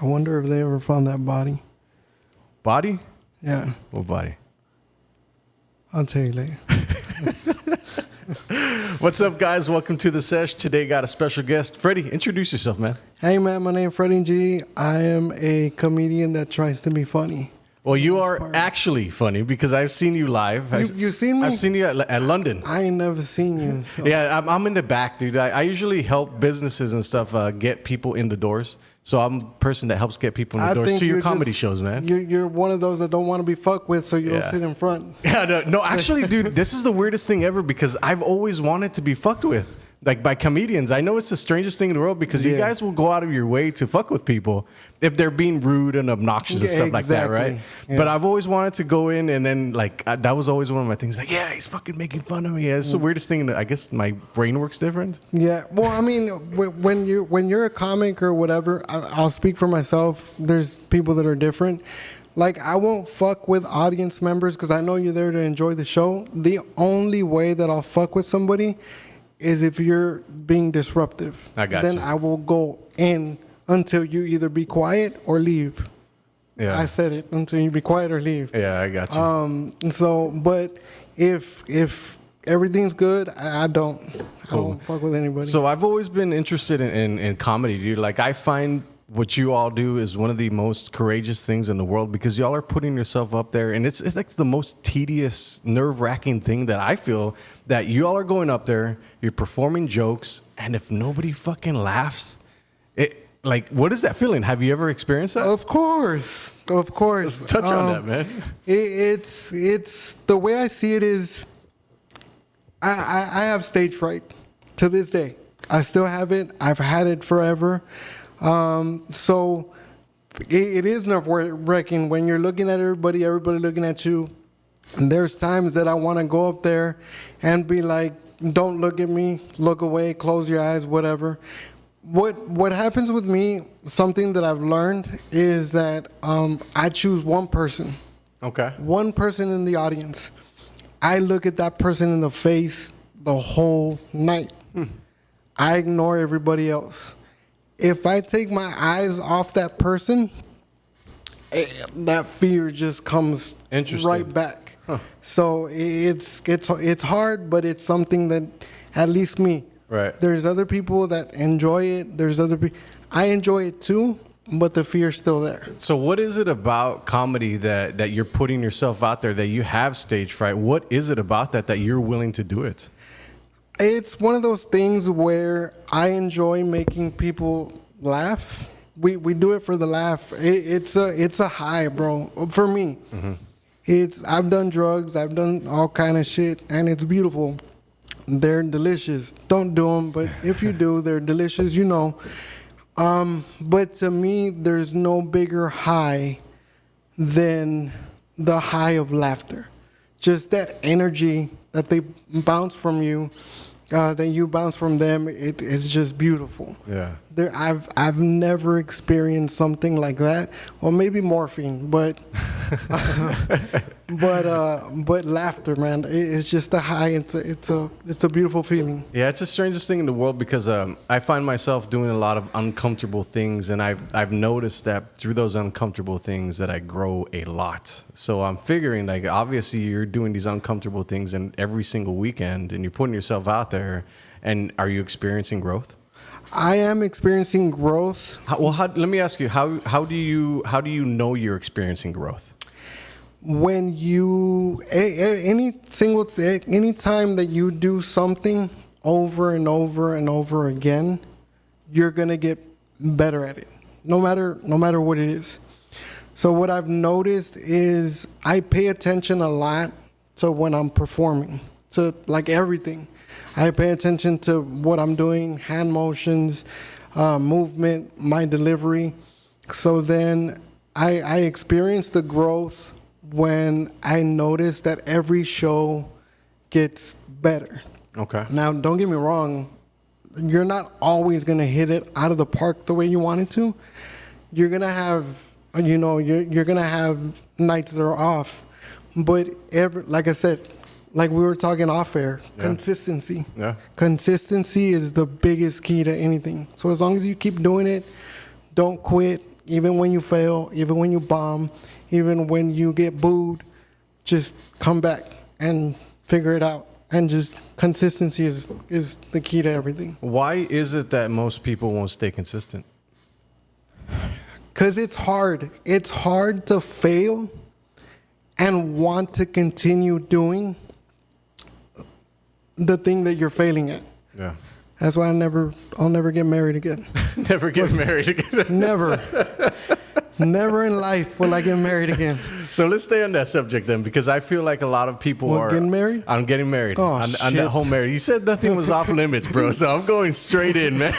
I wonder if they ever found that body. Body? Yeah. What body? I'll tell you later. What's up, guys? Welcome to the Sesh. Today got a special guest. Freddie, introduce yourself, man. Hey, man, my name's Freddy G. I am a comedian that tries to be funny. Well, you are actually funny because I've seen you live. You seen me? I've seen you at London. I ain't never seen you. So. Yeah, I'm in the back, dude. I usually help businesses and stuff get people in the doors. So I'm a person that helps get people in the doors to your comedy shows, man. You're one of those that don't want to be fucked with, so you don't sit in front. Yeah, no, actually, dude, this is the weirdest thing ever because I've always wanted to be fucked with. Like by comedians. I know it's the strangest thing in the world because you guys will go out of your way to fuck with people if they're being rude and obnoxious and stuff like that, right? Yeah. But I've always wanted to go in and then like that was always one of my things. Like, yeah, he's fucking making fun of me. It's the weirdest thing. I guess my brain works different. Yeah. Well, I mean, when you're a comic or whatever, I'll speak for myself. There's people that are different. Like, I won't fuck with audience members because I know you're there to enjoy the show. The only way that I'll fuck with somebody is if you're being disruptive. I got then you. I will go in until you either be quiet or leave. Yeah. I said it, until you be quiet or leave. Yeah, I got you. So, but if everything's good, I don't fuck with anybody. So I've always been interested in comedy, dude. Like I find what you all do is one of the most courageous things in the world because y'all are putting yourself up there, and it's like the most tedious, nerve-wracking thing that I feel that you all are going up there, you're performing jokes, and if nobody fucking laughs, like, what is that feeling? Have you ever experienced that? Of course. Let's touch on that, man. It's the way I see it is, I have stage fright to this day. I still have it. I've had it forever. So it is nerve-wracking when you're looking at everybody looking at you. And there's times that I want to go up there and be like, don't look at me, look away, close your eyes, whatever. What happens with me, something that I've learned is that I choose one person. Okay. One person in the audience. I look at that person in the face the whole night. I ignore everybody else. If I take my eyes off that person, that fear just comes right back. Huh. So it's hard, but it's something that at least me. Right. There's other people that enjoy it. There's other people. I enjoy it too, but the fear's still there. So what is it about comedy that you're putting yourself out there, that you have stage fright? What is it about that you're willing to do it? It's one of those things where I enjoy making people laugh. We do it for the laugh. It's a high, bro. For me, I've done drugs. I've done all kind of shit, and it's beautiful. They're delicious. Don't do them, but if you do, they're delicious. You know. But to me, there's no bigger high than the high of laughter. Just that energy that they bounce from you, then you bounce from them. It's just beautiful. Yeah. I've never experienced something like that. Well, maybe morphine, but but laughter, man. It's just a high. It's a beautiful feeling. Yeah, it's the strangest thing in the world because I find myself doing a lot of uncomfortable things, and I've noticed that through those uncomfortable things that I grow a lot. So I'm figuring, like, obviously you're doing these uncomfortable things and every single weekend, and you're putting yourself out there. And are you experiencing growth? I am experiencing growth. Let me ask you, how do you know you're experiencing growth? When you any time that you do something over and over and over again, you're gonna get better at it. No matter what it is. So what I've noticed is I pay attention a lot to when I'm performing, to like everything. I pay attention to what I'm doing, hand motions, movement, my delivery. So then I experience the growth when I notice that every show gets better. Okay. Now, don't get me wrong. You're not always going to hit it out of the park the way you want it to. You're going to have, you're going to have nights that are off. But like I said, like we were talking off air, consistency. Yeah. Consistency is the biggest key to anything. So as long as you keep doing it, don't quit, even when you fail, even when you bomb, even when you get booed, just come back and figure it out. And just consistency is the key to everything. Why is it that most people won't stay consistent? Because it's hard. It's hard to fail and want to continue doing the thing that you're failing at. Yeah. That's why I'll never get married again. Never get married again. Never. Never in life will I get married again. So let's stay on that subject then, because I feel like a lot of people are getting married. I'm getting married. Oh, on shit. that whole marriage. You said nothing was off limits, bro. So I'm going straight in, man.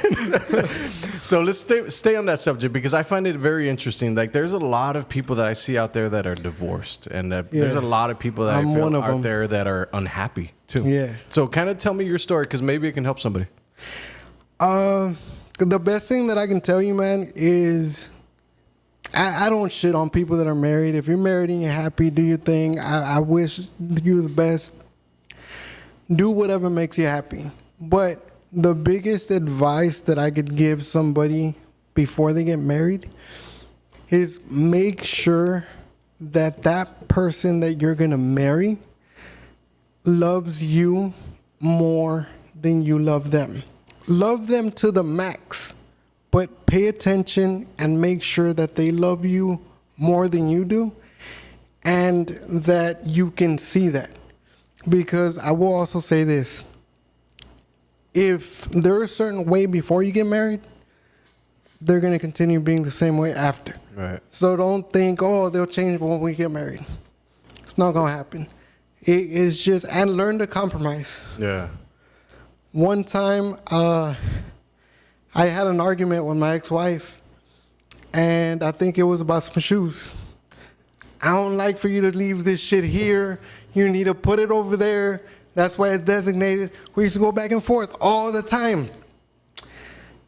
So let's stay on that subject, because I find it very interesting. Like, there's a lot of people that I see out there that are divorced, and there's a lot of people that I feel one of out them. there that are unhappy too. Yeah. So kind of tell me your story, because maybe it can help somebody. The best thing that I can tell you, man, is I don't shit on people that are married. If you're married and you're happy, do your thing. I wish you the best. Do whatever makes you happy. But the biggest advice that I could give somebody before they get married is make sure that that person that you're going to marry loves you more than you love them. Love them to the max, but pay attention and make sure that they love you more than you do, and that you can see that. Because I will also say this: if they're a certain way before you get married, they're going to continue being the same way after. Right. So don't think, oh, they'll change when we get married. It's not going to happen. It is just, and learn to compromise. Yeah. One time, I had an argument with my ex-wife, and I think it was about some shoes. I don't like for you to leave this shit here. You need to put it over there. That's why it's designated. We used to go back and forth all the time.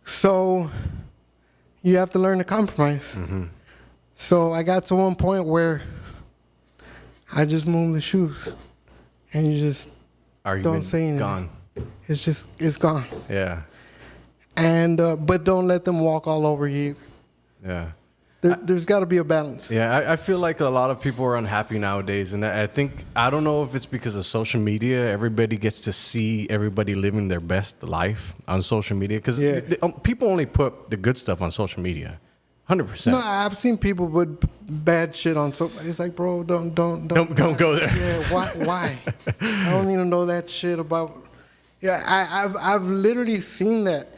So you have to learn to compromise. Mm-hmm. So I got to one point where I just moved the shoes, and you just don't say anything. Gone. It's gone. Yeah. And but don't let them walk all over you. Yeah. There's got to be a balance. Yeah, I feel like a lot of people are unhappy nowadays, and I don't know if it's because of social media. Everybody gets to see everybody living their best life on social media, because people only put the good stuff on social media, 100%. No, I've seen people put bad shit on. So it's like, bro, don't go there. Yeah, why? I don't need to know that shit about. Yeah, I've literally seen that.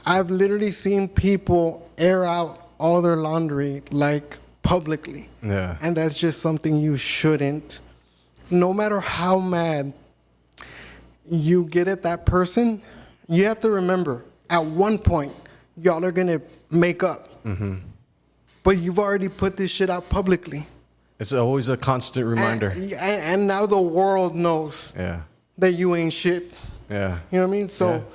I've literally seen people air out all their laundry, like, publicly. Yeah. And that's just something you shouldn't. No matter how mad you get at that person, you have to remember, at one point, y'all are going to make up. Mm-hmm. But you've already put this shit out publicly. It's always a constant reminder. And now the world knows that you ain't shit. Yeah. You know what I mean? So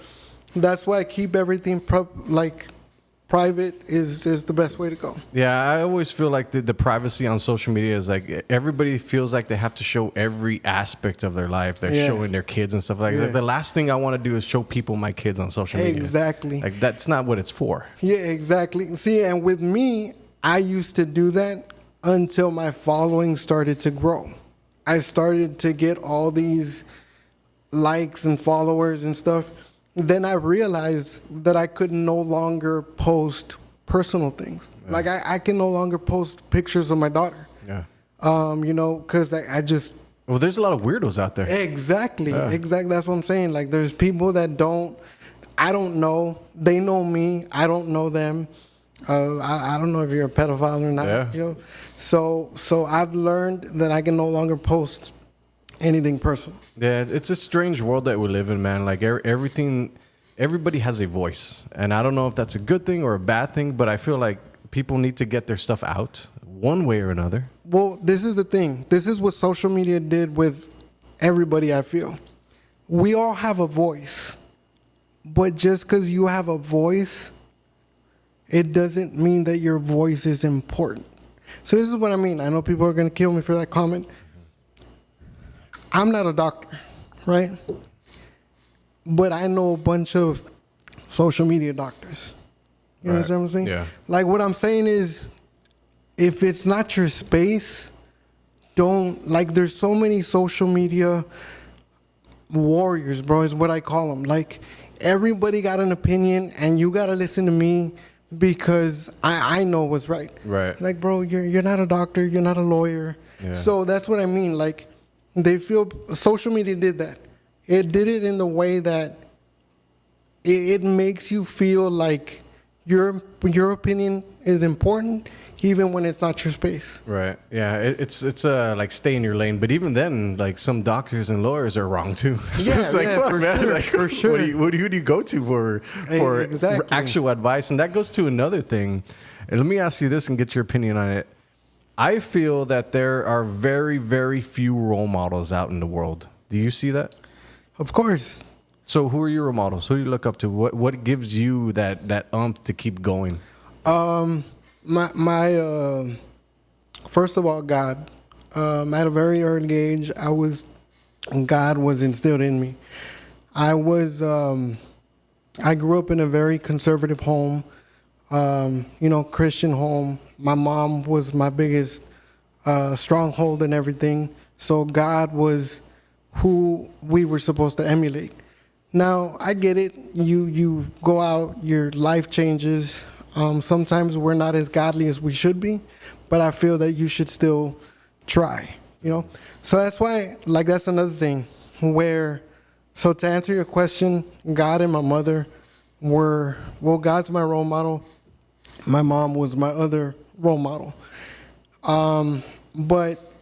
that's why I keep everything private is the best way to go. Yeah, I always feel like the privacy on social media is like, everybody feels like they have to show every aspect of their life. They're showing their kids and stuff like that. The last thing I want to do is show people my kids on social media. Exactly. Like, that's not what it's for. Yeah, exactly. See, and with me, I used to do that until my following started to grow. I started to get all these likes and followers and stuff. Then I realized that I could no longer post personal things. Yeah. Like I can no longer post pictures of my daughter. Yeah. Because I just. Well, there's a lot of weirdos out there. Exactly. Yeah. Exactly. That's what I'm saying. Like, there's people that I don't know. They know me. I don't know them. I don't know if you're a pedophile or not. Yeah. So I've learned that I can no longer post anything personal. Yeah, it's a strange world that we live in, man. Like, everybody has a voice, and I don't know if that's a good thing or a bad thing, but I feel like people need to get their stuff out one way or another. Well, this is the thing. This is what social media did with everybody, I feel. We all have a voice, but just because you have a voice, it doesn't mean that your voice is important. So this is what I mean. I know people are going to kill me for that comment. I'm not a doctor, right? But I know a bunch of social media doctors. You know what I'm saying? Yeah. Like, what I'm saying is, if it's not your space, don't, like, there's so many social media warriors, bro, is what I call them. Like, everybody got an opinion, and you got to listen to me because I know what's right. Right. Like, bro, you're not a doctor, you're not a lawyer. Yeah. So that's what I mean. Like, they feel social media did that. It did it in the way that it makes you feel like your opinion is important, even when it's not your space. Right. Yeah. It's like stay in your lane. But even then, like some doctors and lawyers are wrong too. So Yeah, it's like, yeah, fuck, for man, sure, like, for sure. who do you go to for Exactly. actual advice? And that goes to another thing. And let me ask you this and get your opinion on it. I feel that there are very, very few role models out in the world. Do you see that? Of course. So who are your role models? Who do you look up to? What gives you that to keep going? My first of all, God. At a very early age, God was instilled in me. I grew up in a very conservative home, Christian home. My mom was my biggest stronghold and everything. So God was who we were supposed to emulate. Now, I get it. You go out, your life changes. Sometimes we're not as godly as we should be, but I feel that you should still try, So that's why, like, that's another thing so to answer your question, God and my mother God's my role model. My mom was my other role model. But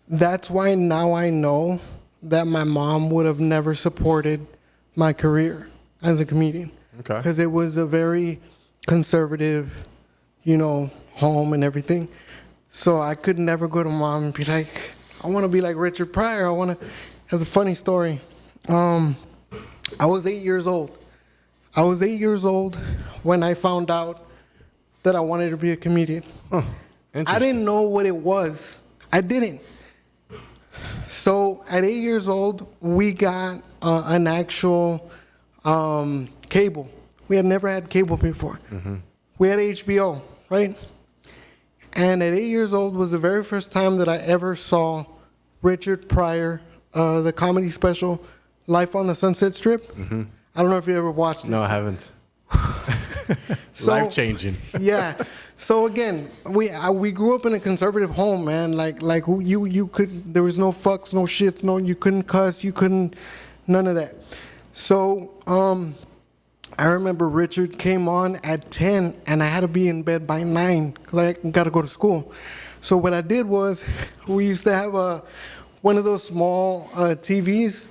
that's why now I know that my mom would have never supported my career as a comedian. Okay. Because it was a very conservative, home and everything. So I could never go to mom and be like, I want to be like Richard Pryor. Have a funny story. I was 8 years old. I was 8 years old when I found out that I wanted to be a comedian. Huh. I didn't know what it was. I didn't. So at 8 years old, we got an actual cable. We had never had cable before. Mm-hmm. We had HBO, right? And at 8 years old was the very first time that I ever saw Richard Pryor, the comedy special, Life on the Sunset Strip. Mm-hmm. I don't know if you ever watched it. No, I haven't. So, life-changing. Yeah. So again, we grew up in a conservative home, man. Like you could, there was no fucks, no shits, you couldn't cuss, you couldn't, none of that. So I remember Richard came on at 10 and I had to be in bed by 9 because I got to go to school. So what I did was we used to have one of those small TVs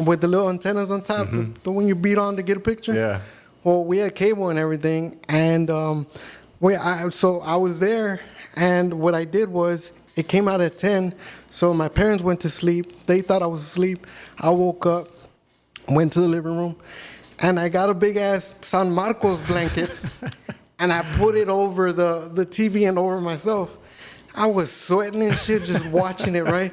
with the little antennas on top, mm-hmm. the one you beat on to get a picture. Yeah. Well, we had cable and everything, and so I was there, and what I did was it came out at 10. So my parents went to sleep. They thought I was asleep. I woke up, went to the living room, and I got a big ass San Marcos blanket, and I put it over the TV and over myself. I was sweating and shit just watching it, right?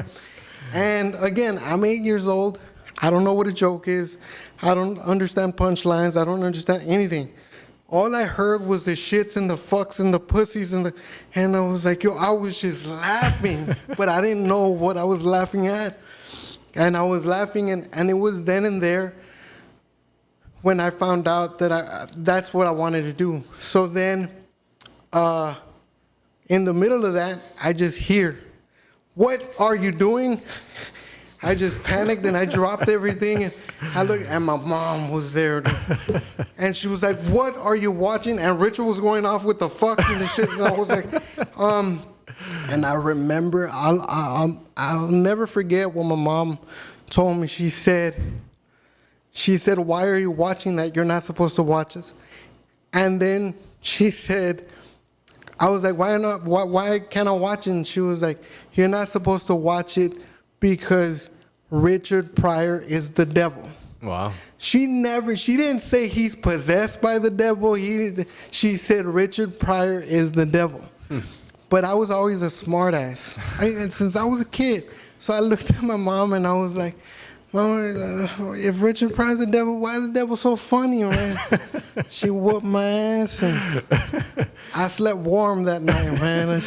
And again, I'm 8 years old. I don't know what a joke is. I don't understand punchlines. I don't understand anything. All I heard was the shits and the fucks and the pussies and I was like, I was just laughing, but I didn't know what I was laughing at. And I was laughing, and it was then and there when I found out that that's what I wanted to do. So then, in the middle of that, I just hear, "What are you doing?" I just panicked and I dropped everything, and I looked, and my mom was there, and she was like, "What are you watching?" And Richard was going off with the fuck and the shit, and I was like, and I remember, I'll never forget what my mom told me. She said, "Why are you watching that? You're not supposed to watch this." And then she said, I was like, "Why not? Why can't I watch it?" And she was like, "You're not supposed to watch it because Richard Pryor is the devil." Wow. She didn't say he's possessed by the devil. She said Richard Pryor is the devil. But I was always a smart ass since I was a kid. So I looked at my mom and I was like, Well, if Richard Pryor's the devil, why is the devil so funny, man? She whooped my ass, and I slept warm that night, man.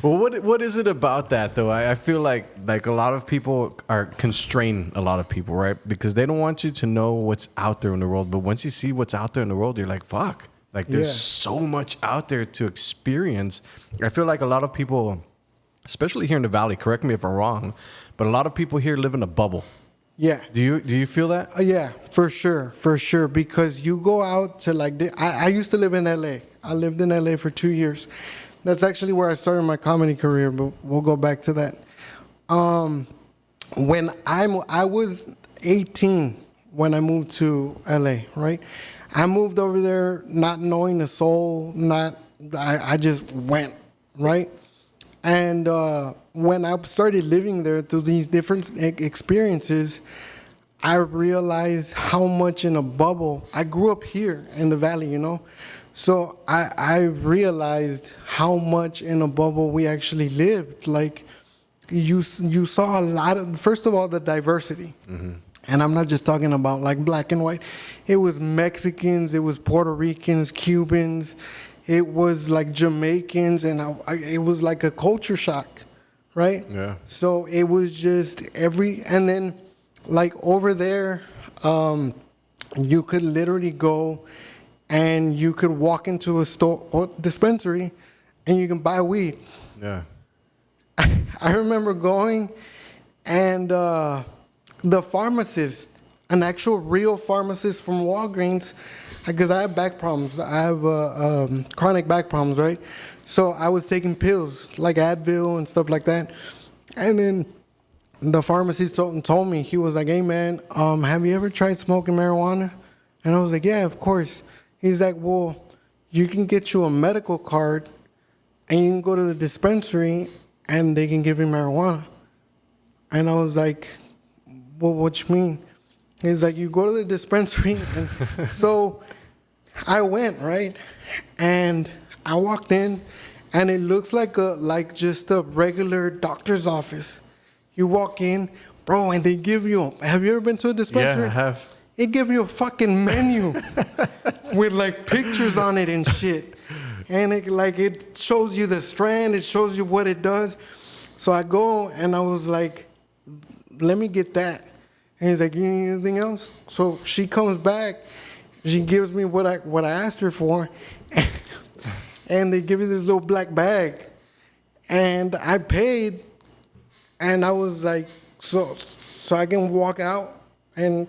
Well, what is it about that though? I feel like a lot of people are constrained. A lot of people, right? Because they don't want you to know what's out there in the world. But once you see what's out there in the world, you're like, fuck. Like there's so much out there to experience. I feel like a lot of people, especially here in the Valley, correct me if I'm wrong, but a lot of people here live in a bubble. Yeah. Do you feel that? Yeah, for sure. Because you go out to I used to live in LA. I lived in LA for 2 years. That's actually where I started my comedy career, but we'll go back to that. When I was 18 when I moved to LA, right? I moved over there not knowing the soul, I just went, right? And when I started living there through these different experiences, I realized how much in a bubble. I grew up here in the Valley, you know? So I realized how much in a bubble we actually lived. Like you saw a lot of, first of all, the diversity. Mm-hmm. And I'm not just talking about like black and white. It was Mexicans, it was Puerto Ricans, Cubans, it was like Jamaicans, and it was like a culture shock, right? Yeah. So it was just and then like over there, you could literally go and you could walk into a store or dispensary and you can buy weed. Yeah. I remember going and the pharmacist, an actual real pharmacist from Walgreens, because I have back problems. I have chronic back problems, right? So I was taking pills like Advil and stuff like that. And then the pharmacist told me, he was like, hey man, have you ever tried smoking marijuana? And I was like, yeah, of course. He's like, well, you can get you a medical card and you can go to the dispensary and they can give you marijuana. And I was like, well, what you mean? He's like, you go to the dispensary. And so I went, right? And I walked in and it looks like just a regular doctor's office. You walk in, bro, and they give you, have you ever been to a dispensary? Yeah, I have. It gives you a fucking menu with like pictures on it and shit. And it shows you the strand, it shows you what it does. So I go and I was like, let me get that. And he's like, you need anything else? So she comes back, she gives me what I asked her for, and they give you this little black bag. And I paid, and I was like, so I can walk out and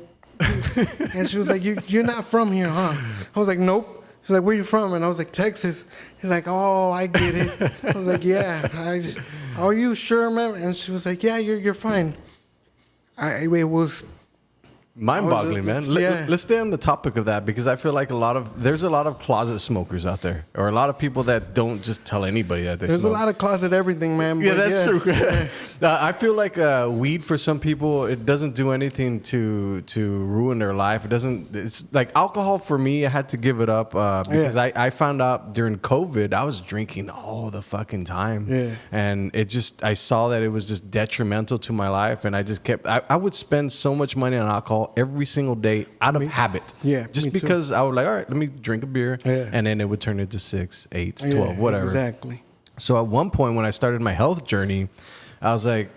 she was like, you're not from here, huh? I was like, nope. She's like, where you from? And I was like, Texas. He's like, oh, I get it. I was like, yeah. Are you sure, man? And she was like, yeah, you're fine. It was mind-boggling, man. Yeah. Let's stay on the topic of that, because I feel like there's a lot of closet smokers out there, or a lot of people that don't just tell anybody that they There's smoke. a lot of closet everything, man. Yeah, that's true. I feel like weed for some people, it doesn't do anything to ruin their life. It's like alcohol for me. I had to give it up because I found out during COVID I was drinking all the fucking time. Yeah. And I saw that it was just detrimental to my life, and I just I would spend so much money on alcohol every single day out of habit. Yeah. Just because I was like, all right, let me drink a beer. Yeah. And then it would turn into 6, 8, 12, whatever. Exactly. So at one point when I started my health journey, I was like,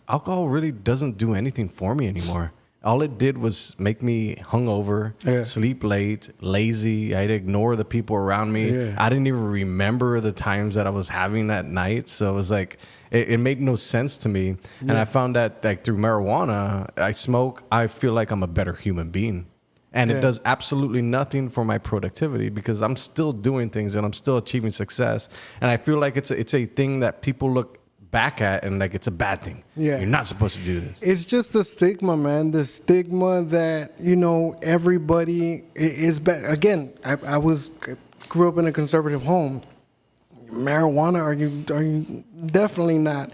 alcohol really doesn't do anything for me anymore. All it did was make me hungover, sleep late, lazy. I'd ignore the people around me. Yeah. I didn't even remember the times that I was having that night. So it was like, it made no sense to me. Yeah. And I found that like through marijuana, I smoke, I feel like I'm a better human being. And it does absolutely nothing for my productivity, because I'm still doing things and I'm still achieving success. And I feel like it's a thing that people look back at and like it's a bad thing. Yeah. You're not supposed to do this. It's just the stigma, man. The stigma that, everybody is bad. Again, I grew up in a conservative home. Marijuana, are you definitely not.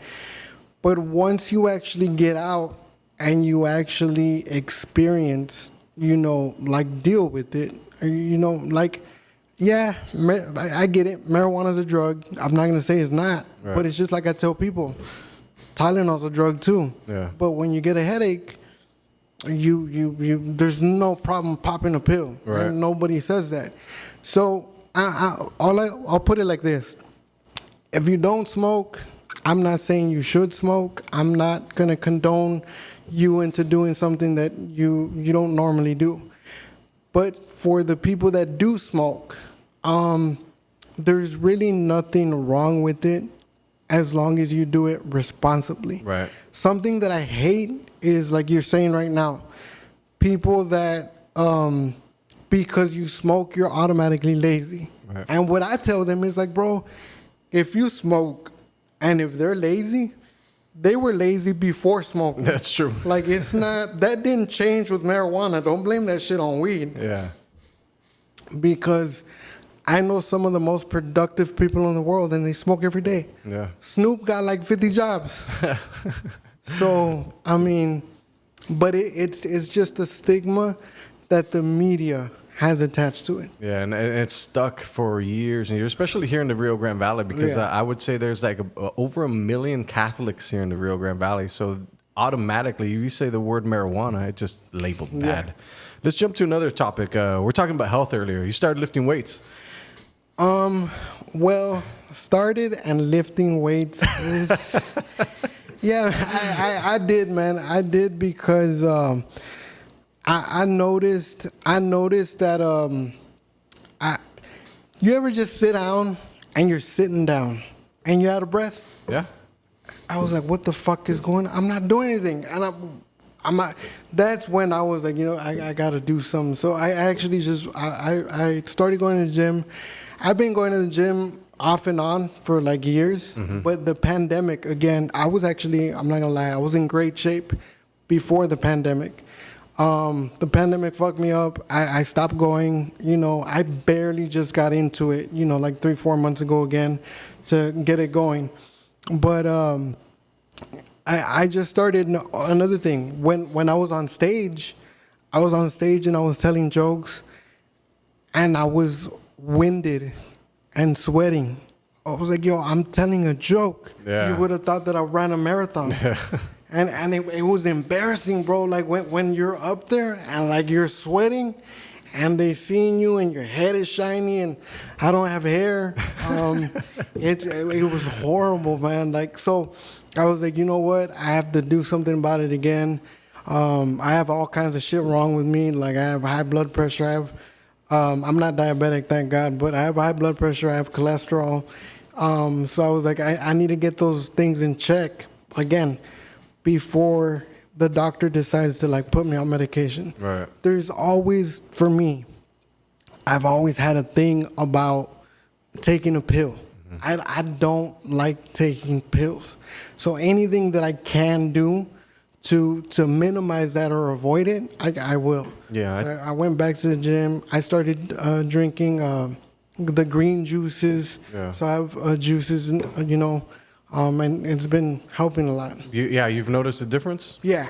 But once you actually get out and you actually experience, like deal with it, yeah, I get it. Marijuana's a drug. I'm not going to say it's not, but it's just like I tell people, Tylenol's a drug too. Yeah. But when you get a headache, there's no problem popping a pill. Right. And nobody says that. So I'll put it like this: if you don't smoke, I'm not saying you should smoke. I'm not gonna condone you into doing something that you don't normally do. But for the people that do smoke, there's really nothing wrong with it as long as you do it responsibly. Right. Something that I hate is, like you're saying right now, people that because you smoke, you're automatically lazy. Right. And what I tell them is like, bro, if you smoke and if they're lazy, they were lazy before smoking. That's true. Like, it's not, that didn't change with marijuana. Don't blame that shit on weed. Yeah. Because I know some of the most productive people in the world and they smoke every day. Yeah. Snoop got like 50 jobs. So, I mean, but it's just the stigma that the media has attached to it. Yeah, and it's stuck for years and years, especially here in the Rio Grande Valley, because Yeah. I would say there's like over 1 million Catholics here in the Rio Grande Valley. So automatically, if you say the word marijuana, it's just labeled bad. Yeah. Let's jump to another topic. We're talking about health earlier. You started lifting weights. Well, started and lifting weights is, yeah, I did, man. I did because I noticed that you ever just sit down and you're sitting down and you're out of breath? Yeah. I was like, what the fuck is going on? I'm not doing anything. And I'm not, that's when I was like, I got to do something. So I actually I started going to the gym. I've been going to the gym off and on for like years. Mm-hmm. But the pandemic, again, I'm not going to lie, I was in great shape before the pandemic. The pandemic fucked me up. I stopped going. I barely just got into it, like 3-4 months ago again to get it going. But I just started another thing. When I was on stage, and I was telling jokes, and I was winded and sweating. I was like, yo, I'm telling a joke. Yeah. You would have thought that I ran a marathon. Yeah. And it was embarrassing, bro. Like when you're up there and like you're sweating and they seeing you and your head is shiny and I don't have hair. It was horrible, man. Like, so I was like, you know what? I have to do something about it again. I have all kinds of shit wrong with me. Like I have high blood pressure. I'm not diabetic, thank God, but I have high blood pressure. I have cholesterol. So I was like, I need to get those things in check again before the doctor decides to like put me on medication. Right. There's always, for me, I've always had a thing about taking a pill. Mm-hmm. I don't like taking pills. So anything that I can do to minimize that or avoid it, I will. Yeah. So I went back to the gym. I started drinking the green juices. Yeah. So I have juices, and it's been helping a lot. You've noticed a difference? Yeah.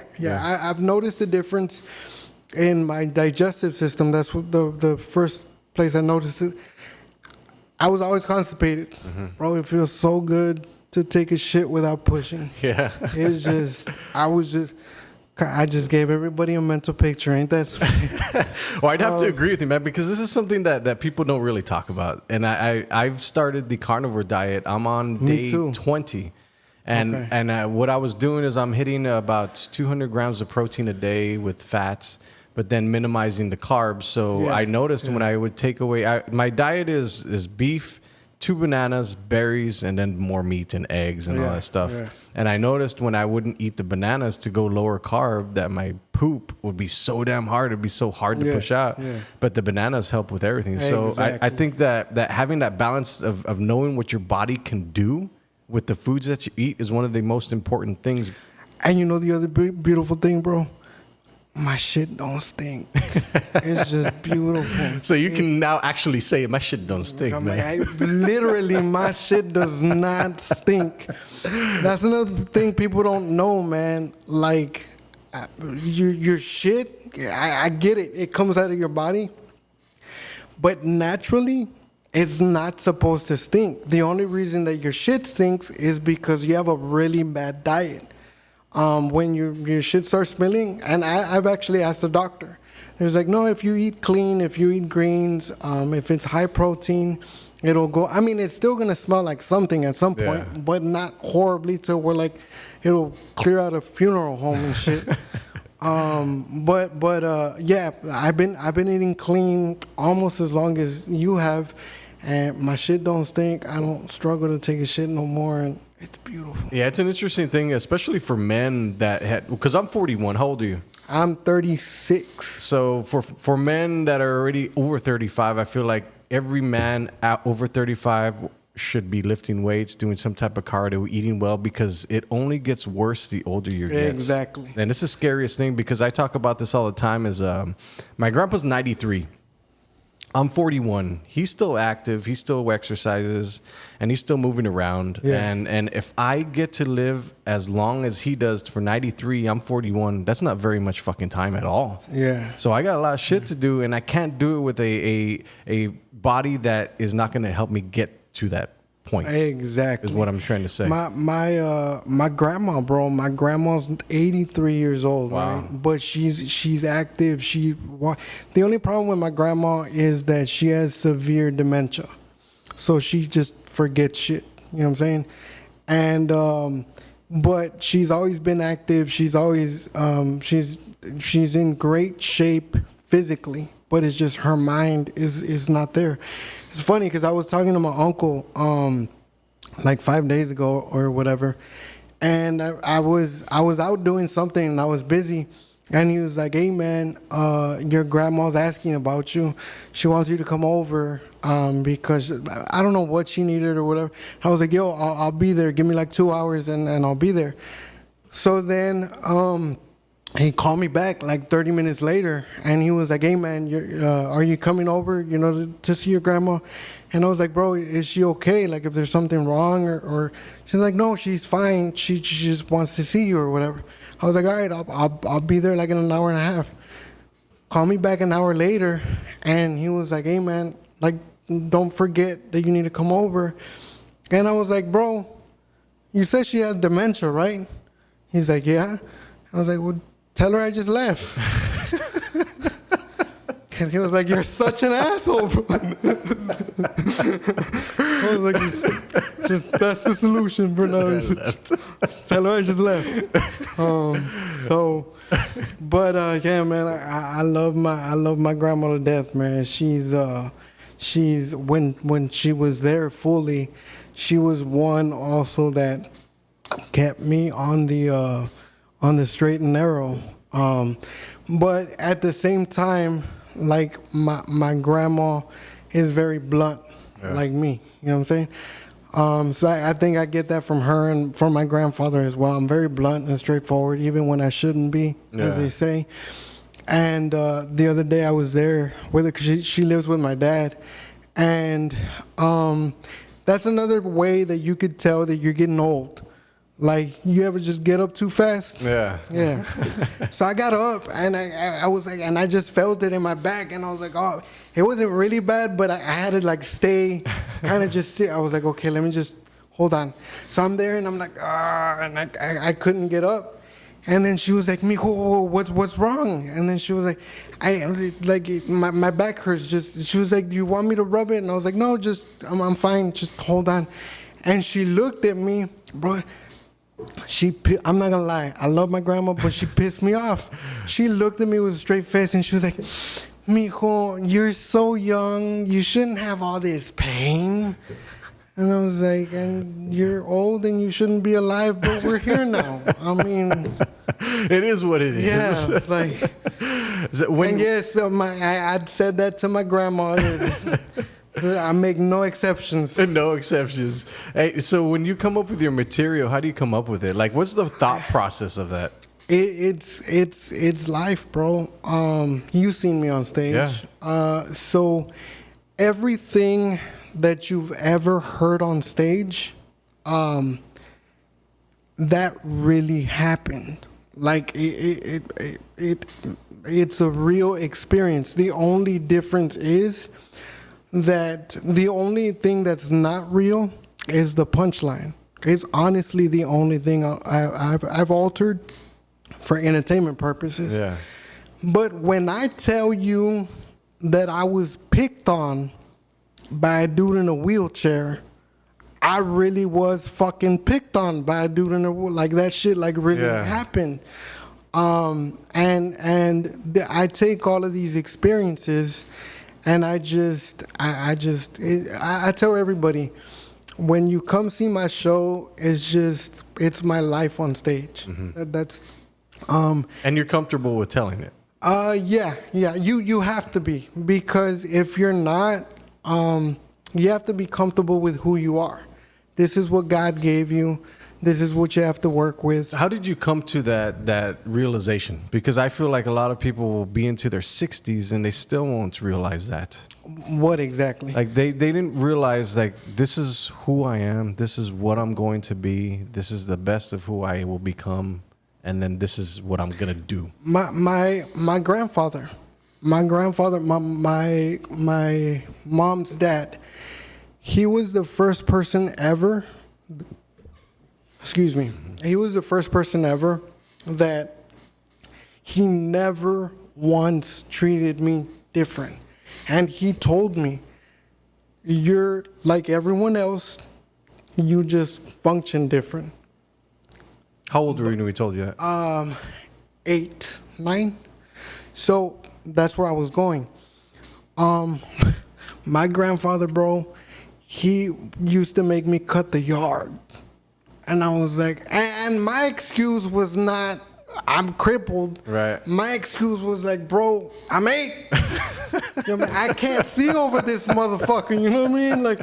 I've noticed a difference in my digestive system. That's what the first place I noticed it. I was always constipated. Mm-hmm. Bro, it feels so good to take a shit without pushing. Yeah. It's just, I just gave everybody a mental picture, ain't that sweet? Well, I'd have to agree with you, man, because this is something that people don't really talk about. And I've started the carnivore diet. I'm on day 20. And what I was doing is I'm hitting about 200 grams of protein a day with fats, but then minimizing the carbs. So I noticed when I would take away, my diet is beef, 2 bananas, berries, and then more meat and eggs and all that stuff. Yeah. And I noticed when I wouldn't eat the bananas to go lower carb that my poop would be so damn hard. It'd be so hard to push out. Yeah. But the bananas help with everything. So I think that having that balance of knowing what your body can do with the foods that you eat is one of the most important things. And you know the other beautiful thing, bro? My shit don't stink. It's just beautiful. So you can now actually say, my shit don't stink, man. Literally, my shit does not stink. That's another thing people don't know, man. Like, your shit, I get it. It comes out of your body. But naturally, it's not supposed to stink. The only reason that your shit stinks is because you have a really bad diet. when your shit starts smelling, and I've actually asked the doctor. There's like, no, if you eat clean, if you eat greens, if it's high protein, it'll go. I mean, it's still gonna smell like something at some point, Yeah. but not horribly to where like it'll clear out a funeral home and shit. Yeah, I've been eating clean almost as long as you have, and my shit don't stink. I don't struggle to take a shit no more, and it's beautiful. Yeah, it's an interesting thing, especially for men that had. Because I'm 41. How old are you? I'm 36. So for men that are already over 35, I feel like every man over 35 should be lifting weights, doing some type of cardio, eating well, because it only gets worse the older you get. Exactly. And it's the scariest thing, because I talk about this all the time. Is my grandpa's 93. I'm 41. He's still active. He still exercises, and he's still moving around. Yeah. And if I get to live as long as he does for 93, I'm 41. That's not very much fucking time at all. Yeah. So I got a lot of shit to do, and I can't do it with a body that is not going to help me get to that point. Exactly. Is what I'm trying to say. My grandma, bro. My grandma's 83 years old, Wow. right? But she's active. The only problem with my grandma is that she has severe dementia, so she just forgets shit. You know what I'm saying? And but she's always been active. She's always she's in great shape physically, but it's just her mind is not there. It's funny because I was talking to my uncle like 5 days ago or whatever, and I was out doing something and I was busy, and he was like, "Hey man, your grandma's asking about you. She wants you to come over because I don't know what she needed or whatever." I was like, "Yo, I'll be there. Give me like 2 hours and I'll be there." So then he called me back like 30 minutes later, and he was like, "Hey man, are you coming over, you know, to see your grandma?" And I was like, "Bro, is she okay? Like, if there's something wrong or?" She's like, "No, she's fine. She just wants to see you or whatever." I was like, "All right, I'll be there like in an hour and a half." Call me back an hour later, and he was like, "Hey man, like, don't forget that you need to come over." And I was like, "Bro, you said she has dementia, right?" He's like, "Yeah." I was like, "Well, tell her I just left." And he was like, "You're such an asshole, bro." I was like, just that's the solution, bro. No, tell her I just left. Yeah, man, I love my grandma to death, man. She's when she was there fully, she was one also that kept me on the straight and narrow. But at the same time, like my grandma is very blunt, like me. You know what I'm saying? So I think I get that from her and from my grandfather as well. I'm very blunt and straightforward, even when I shouldn't be, as they say. And the other day I was there with her, 'cause she lives with my dad, and that's another way that you could tell that you're getting old. Like, you ever just get up too fast? Yeah. Yeah. So I got up, and I was like, and I just felt it in my back, and I was like, oh, it wasn't really bad, but I had to like stay, kind of just sit. I was like, okay, let me just hold on. So I'm there, and I'm like, and I couldn't get up. And then she was like, "Mijo, what's wrong?" And then she was like, my back hurts. She was like, "Do you want me to rub it?" And I was like, "No, just I'm fine. Just hold on." And she looked at me, bro. I'm not gonna lie, I love my grandma, but she pissed me off. She looked at me with a straight face, and she was like, "Mijo, you're so young. You shouldn't have all this pain." And I was like, "And you're old, and you shouldn't be alive, but we're here now." I mean, it is what it is. Yeah, it's like. And yes, I said that to my grandma. I make no exceptions. No exceptions. Hey, so when you come up with your material, how do you come up with it? Like, what's the thought process of that? It's life, bro. You seen me on stage. Yeah. So everything that you've ever heard on stage, that really happened. Like it's a real experience. The only difference is that the only thing that's not real is the punchline, is honestly the only thing I've altered for entertainment purposes. Yeah. But when I tell you that I was picked on by a dude in a wheelchair, I really was fucking picked on by a dude in a like that shit like really happened. I take all of these experiences, and I tell everybody, when you come see my show, it's my life on stage. That's And you're comfortable with telling it. yeah. You have to be, because if you're not, you have to be comfortable with who you are. This is what God gave you. This is what you have to work with. How did you come to that realization? Because I feel like a lot of people will be into their 60s and they still won't realize that. What exactly? Like they didn't realize, like, this is who I am. This is what I'm going to be. This is the best of who I will become. And then this is what I'm going to do. My grandfather, my mom's dad, he was the first person ever. Excuse me. He was the first person ever that he never once treated me different. And he told me, you're like everyone else, you just function different. How old were you when we told you that? 8, 9. So that's where I was going. My grandfather, bro, he used to make me cut the yard. And I was like, and my excuse was not, I'm crippled. Right. My excuse was like, bro, I'm 8. You know what I mean? I can't see over this motherfucker. You know what I mean? Like,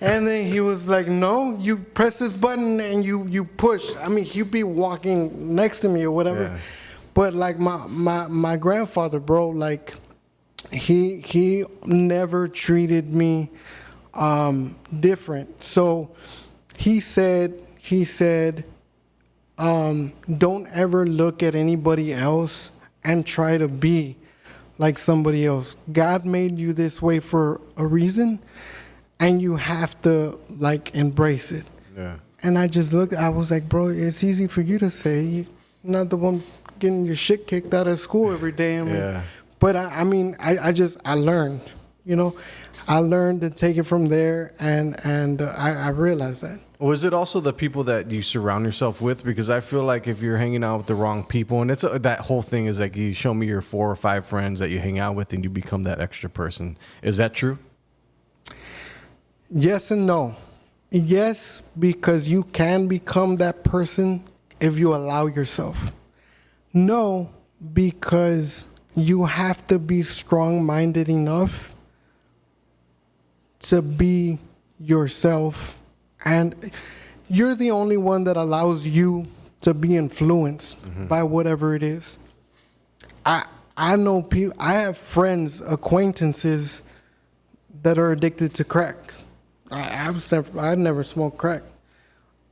and then he was like, no, you press this button and you push. I mean, he'd be walking next to me or whatever. Yeah. But like my grandfather, bro, like he never treated me different. So he said, don't ever look at anybody else and try to be like somebody else. God made you this way for a reason, and you have to like embrace it. Yeah. And I was like, bro, it's easy for you to say. You're not the one getting your shit kicked out of school every day. I mean, Yeah. But I learned, you know, I learned to take it from there, and I realized that. Was it also the people that you surround yourself with? Because I feel like if you're hanging out with the wrong people, and that whole thing is like you show me your 4 or 5 friends that you hang out with and you become that extra person. Is that true? Yes and no. Yes, because you can become that person if you allow yourself. No, because you have to be strong-minded enough to be yourself. And you're the only one that allows you to be influenced by whatever it is. I know people, I have friends, acquaintances that are addicted to crack. I've never smoked crack.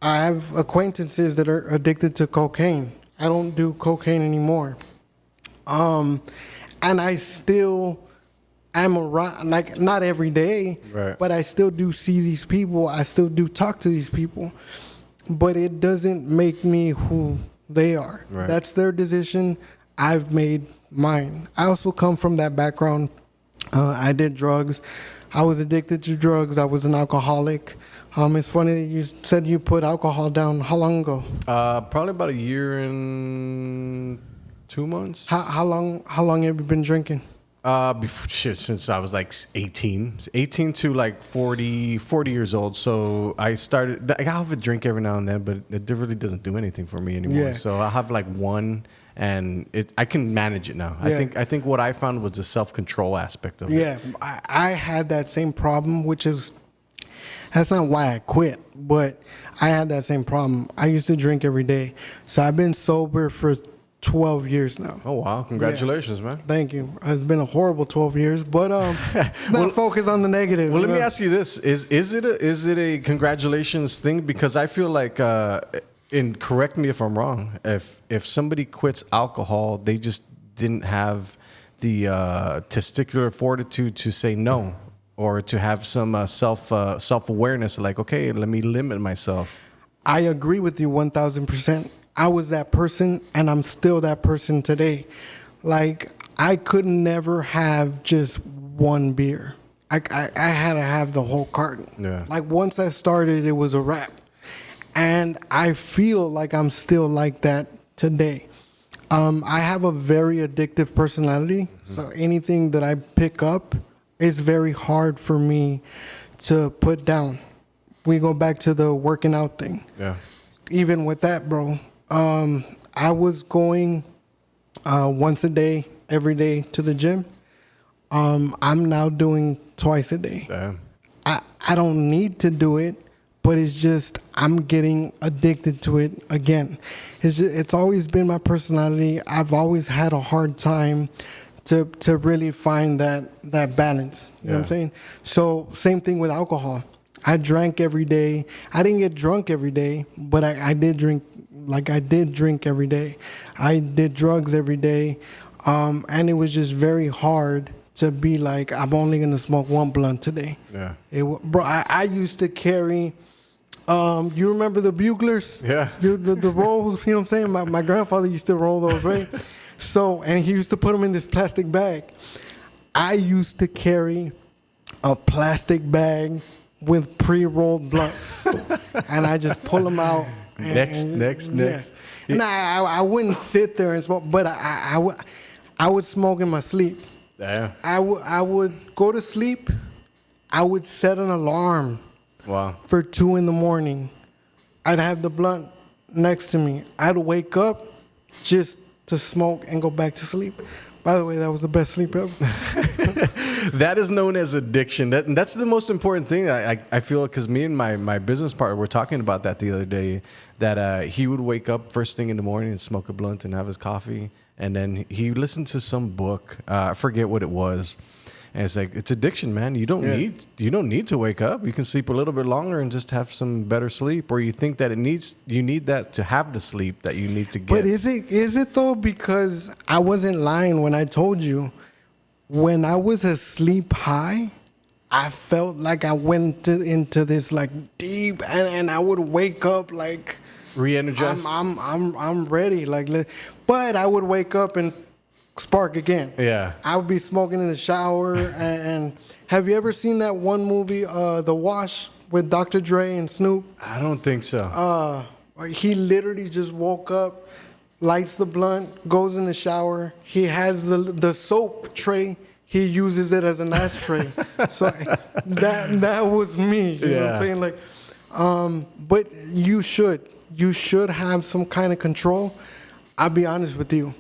I have acquaintances that are addicted to cocaine. I don't do cocaine anymore. And I still am around, like, not every day, right, but I still do see these people. I still do talk to these people. But it doesn't make me who they are. Right. That's their decision. I've made mine. I also come from that background. I did drugs. I was addicted to drugs. I was an alcoholic. It's funny that you said you put alcohol down. How long ago? Probably about a year and 2 months. How long have you been drinking? Since I was like 18 to like 40 years old. So I started, I have a drink every now and then, but it really doesn't do anything for me anymore. Yeah. So I'll have like one, and I can manage it now. Yeah. I think what I found was the self-control aspect of it. Yeah, I had that same problem, that's not why I quit, but I had that same problem. I used to drink every day. So I've been sober for 12 years now. Oh, wow. Congratulations, man. Thank you. It's been a horrible 12 years, but let's not focus on the negative. Well, let me ask you this. Is it a congratulations thing? Because I feel like, and correct me if I'm wrong, if somebody quits alcohol, they just didn't have the testicular fortitude to say no, or to have some self-awareness, like, okay, let me limit myself. I agree with you 1,000%. I was that person, and I'm still that person today. Like, I could never have just one beer. I had to have the whole carton. Yeah. Like, once I started, it was a wrap. And I feel like I'm still like that today. I have a very addictive personality, so anything that I pick up is very hard for me to put down. We go back to the working out thing. Yeah. Even with that, bro, I was going once a day, every day to the gym. I'm now doing twice a day. Damn. I don't need to do it, but it's just I'm getting addicted to it again. It's always been my personality. I've always had a hard time to really find that balance. You know what I'm saying? So same thing with alcohol. I drank every day. I didn't get drunk every day, but I did drink. Like, I did drink every day. I did drugs every day, and it was just very hard to be like, I'm only gonna smoke one blunt today. Yeah. Bro, I used to carry. You remember the buglers? Yeah. The rolls. You know what I'm saying? My grandfather used to roll those, right? So, and he used to put them in this plastic bag. I used to carry a plastic bag with pre-rolled blunts, and I just pull them out. Next. And I wouldn't sit there and smoke, but I would smoke in my sleep. Damn. I would go to sleep. I would set an alarm. Wow. For 2 a.m. I'd have the blunt next to me. I'd wake up just to smoke and go back to sleep. By the way, that was the best sleep ever. That is known as addiction. That's the most important thing. I feel, because me and my business partner were talking about that the other day, that he would wake up first thing in the morning and smoke a blunt and have his coffee, and then he listened to some book. I forget what it was. And it's like, it's addiction, man. You don't need to wake up. You can sleep a little bit longer and just have some better sleep. Or you think that you need that to have the sleep that you need to get. But is it though? Because I wasn't lying when I told you, when I was asleep high, I felt like I went into this like deep, and I would wake up like re-energized. I'm ready. Like, but I would wake up and spark again. Yeah. I would be smoking in the shower. And have you ever seen that one movie, The Wash, with Dr. Dre and Snoop? I don't think so. He literally just woke up, lights the blunt, goes in the shower. He has the soap tray. He uses it as an ashtray. So that was me. You know what I'm saying? Like, but you should have some kind of control. I'll be honest with you.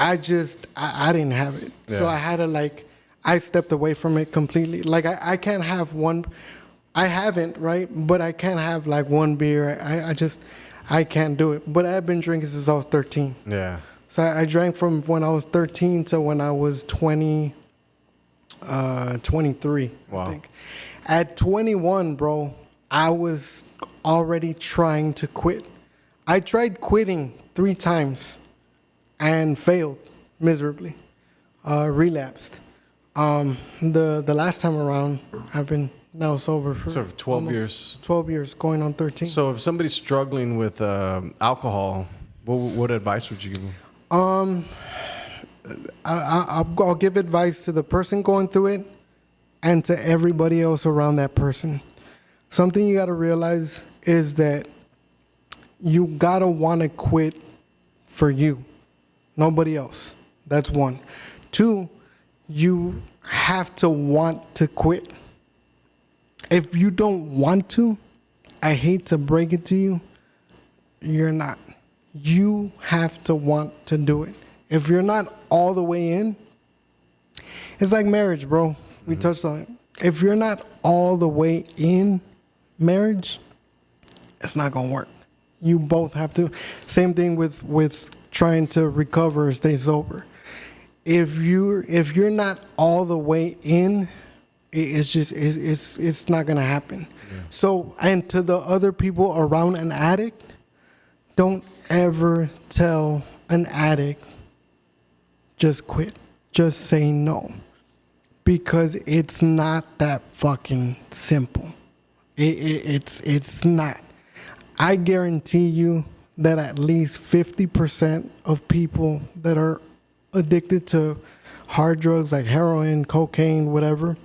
I didn't have it. Yeah. So I had to I stepped away from it completely. Like, I can't have one, I haven't, right? But I can't have like one beer. I can't do it. But I've been drinking since I was 13. Yeah. So I drank from when I was 13 to when I was 23, Wow. I think. At 21, bro, I was already trying to quit. I tried quitting 3 times. And failed miserably, relapsed. The last time around, I've been now sober for So 12 years. 12 years, going on 13. So if somebody's struggling with alcohol, what advice would you give them? I'll give advice to the person going through it and to everybody else around that person. Something you got to realize is that you got to want to quit for you. Nobody else. That's 1. 2, you have to want to quit. If you don't want to, I hate to break it to you, you're not. You have to want to do it. If you're not all the way in, it's like marriage, bro. We touched on it. If you're not all the way in marriage, it's not going to work. You both have to. Same thing with trying to recover or stay sober. If you're not all the way in, it's not gonna happen. Yeah. So, and to the other people around an addict, don't ever tell an addict, just quit. Just say no. Because it's not that fucking simple. It's not. I guarantee you that at least 50% of people that are addicted to hard drugs like heroin, cocaine, whatever,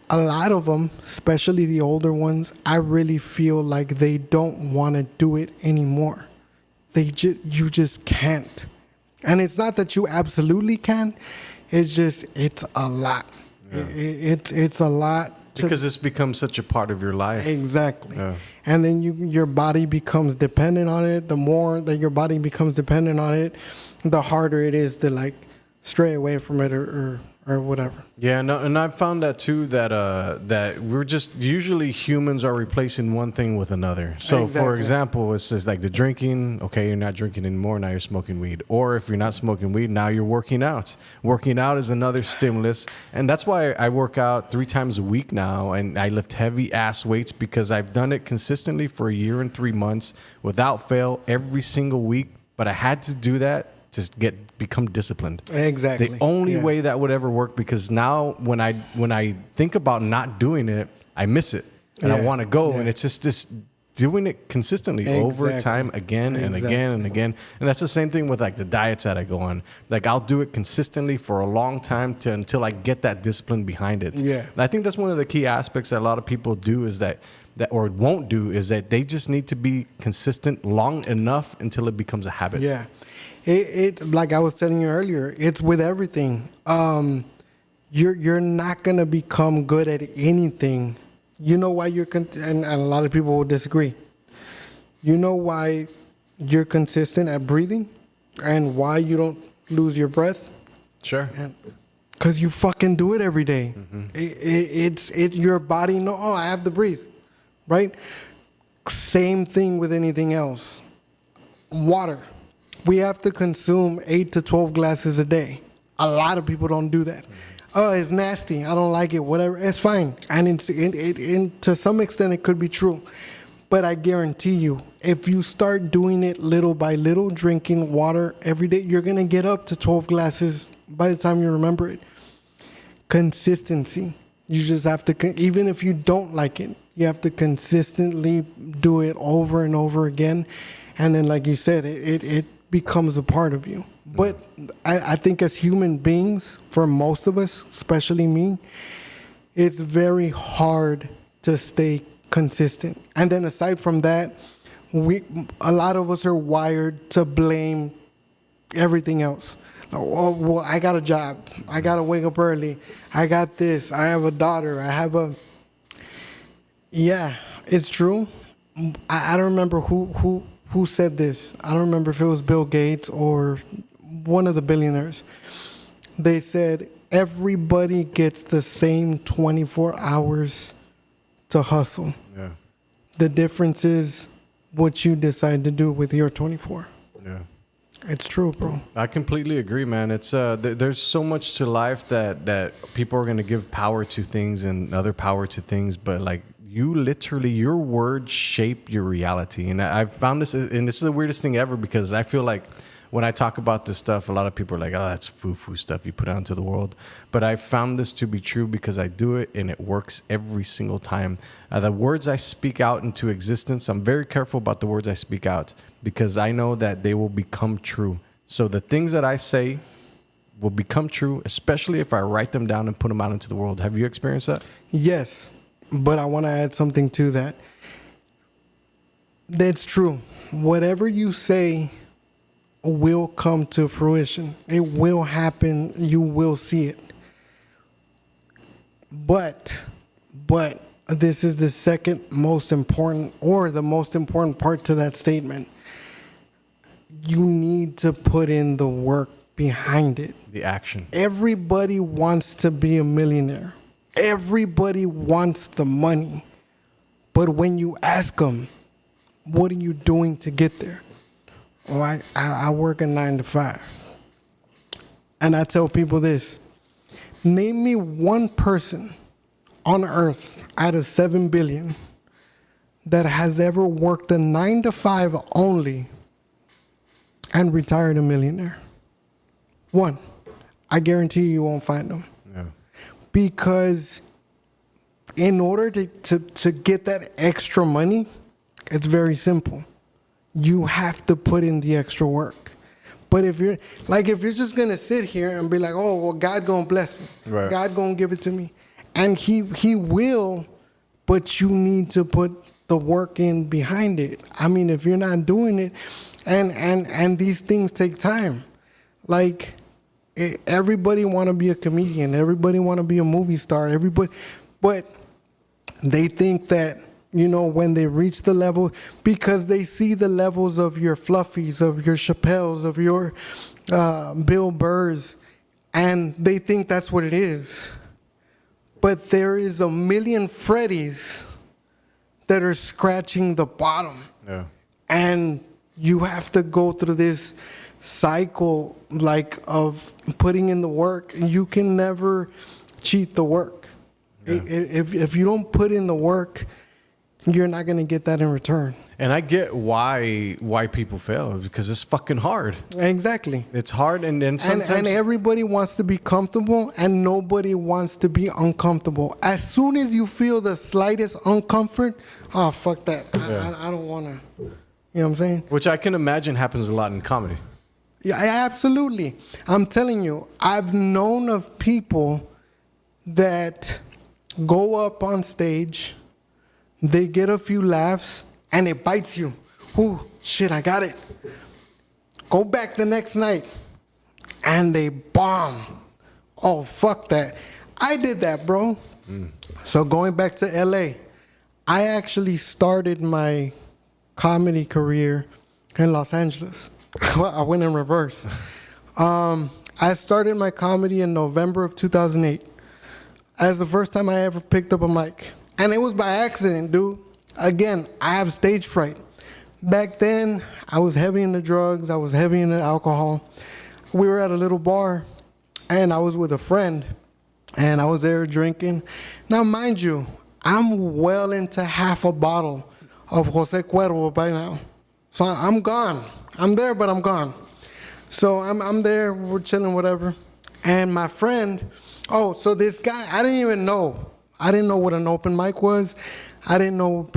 a lot of them, especially the older ones, I really feel like they don't want to do it anymore. You just can't. And it's not that you absolutely can. It's just, it's a lot. Yeah. It's a lot. Because it's become such a part of your life. Exactly. Yeah. And then your body becomes dependent on it. The more that your body becomes dependent on it, the harder it is to like stray away from it or whatever. Yeah, no, and I've found that too, that we're just, usually humans are replacing one thing with another. So Exactly. for example, it's just like the drinking, okay, you're not drinking anymore, now you're smoking weed. Or if you're not smoking weed, now you're working out. Working out is another stimulus. And that's why I work out 3 times a week now, and I lift heavy ass weights because I've done it consistently for a year and 3 months without fail every single week. But I had to do that to become disciplined. Exactly. The only way that would ever work, because now when I think about not doing it, I miss it and I want to go, and it's just this doing it consistently over time, again and again and again. And that's the same thing with like the diets that I go on. Like I'll do it consistently for a long time until I get that discipline behind it. Yeah. And I think that's one of the key aspects that a lot of people do is that or won't do, is that they just need to be consistent long enough until it becomes a habit. Yeah. It like I was telling you earlier, it's with everything. You're not gonna become good at anything. You know why and a lot of people will disagree. You know why you're consistent at breathing, and why you don't lose your breath? Sure. Because you fucking do it every day. Mm-hmm. It's your body. No, I have to breathe, right? Same thing with anything else. Water. We have to consume 8 to 12 glasses a day. A lot of people don't do that. Oh, it's nasty. I don't like it. Whatever. It's fine. And to some extent, it could be true. But I guarantee you, if you start doing it little by little, drinking water every day, you're going to get up to 12 glasses by the time you remember it. Consistency. You just have to, even if you don't like it, you have to consistently do it over and over again. And then, like you said, it becomes a part of you. But I think as human beings, for most of us, especially me, it's very hard to stay consistent. And then aside from that, a lot of us are wired to blame everything else. Oh, well, I got a job. I got to wake up early. I got this. I have a daughter. Yeah, it's true. I don't remember who said this. I don't remember if it was Bill Gates or one of the billionaires. They said everybody gets the same 24 hours to hustle. Yeah. The difference is what you decide to do with your 24. Yeah. It's true, bro. I completely agree, man. It's there's so much to life that people are going to give power to things and other power to things, but like your words shape your reality. And I've found this, and this is the weirdest thing ever, because I feel like when I talk about this stuff, a lot of people are like, oh, that's foo-foo stuff you put out into the world. But I found this to be true because I do it and it works every single time. The words I speak out into existence, I'm very careful about the words I speak out because I know that they will become true. So the things that I say will become true, especially if I write them down and put them out into the world. Have you experienced that? Yes, but I want to add something to that. That's true. Whatever you say will come to fruition. It will happen. You will see it. But this is the second most important, or the most important part to that statement. You need to put in the work behind it. The action. Everybody wants to be a millionaire. Everybody wants the money. But when you ask them, what are you doing to get there? Well, I work a 9 to 5. And I tell people this. Name me one person on earth out of 7 billion that has ever worked a 9 to 5 only and retired a millionaire. One. I guarantee you won't find them. Yeah. Because in order to get that extra money, It's very simple. You have to put in the extra work. But if you're just gonna sit here and be like, oh well, God gonna bless me, Right. God gonna give it to me, and He will, but you need to put the work in behind it. I mean, if you're not doing it, and these things take time. Like everybody want to be a comedian, everybody want to be a movie star, everybody, but they think that, you know, when they reach the level, because they see the levels of your Fluffies, of your Chappelles, of your Bill Burrs, and they think that's what it is. But there is a million Freddys that are scratching the bottom. Yeah. And you have to go through this cycle, like, of putting in the work. You can never cheat the work. Yeah. If you don't put in the work, you're not going to get that in return. And I get why people fail, because it's fucking hard. Exactly. It's hard, and then sometimes And everybody wants to be comfortable, and nobody wants to be uncomfortable. As soon as you feel the slightest uncomfort, oh, fuck that. I don't want to. You know what I'm saying? which I can imagine happens a lot in comedy. Yeah, absolutely. I'm telling you, I've known of people that go up on stage, they get a few laughs, and it bites you. Ooh, shit, I got it. Go back the next night, and they bomb. Oh, fuck that. I did that, bro. So going back to LA, I actually started my comedy career in Los Angeles. I went in reverse. I started my comedy in November of 2008. As the first time I ever picked up a mic. And it was by accident, dude. Again, I have stage fright. Back then, I was heavy into drugs. I was heavy into alcohol. We were at a little bar, and I was with a friend, and I was there drinking. Now, mind you, I'm well into half a bottle of Jose Cuervo by now. So I'm gone. I'm there, but I'm gone. So I'm there, we're chilling, whatever. And my friend, so this guy, I didn't even know. I didn't know what an open mic was. I didn't know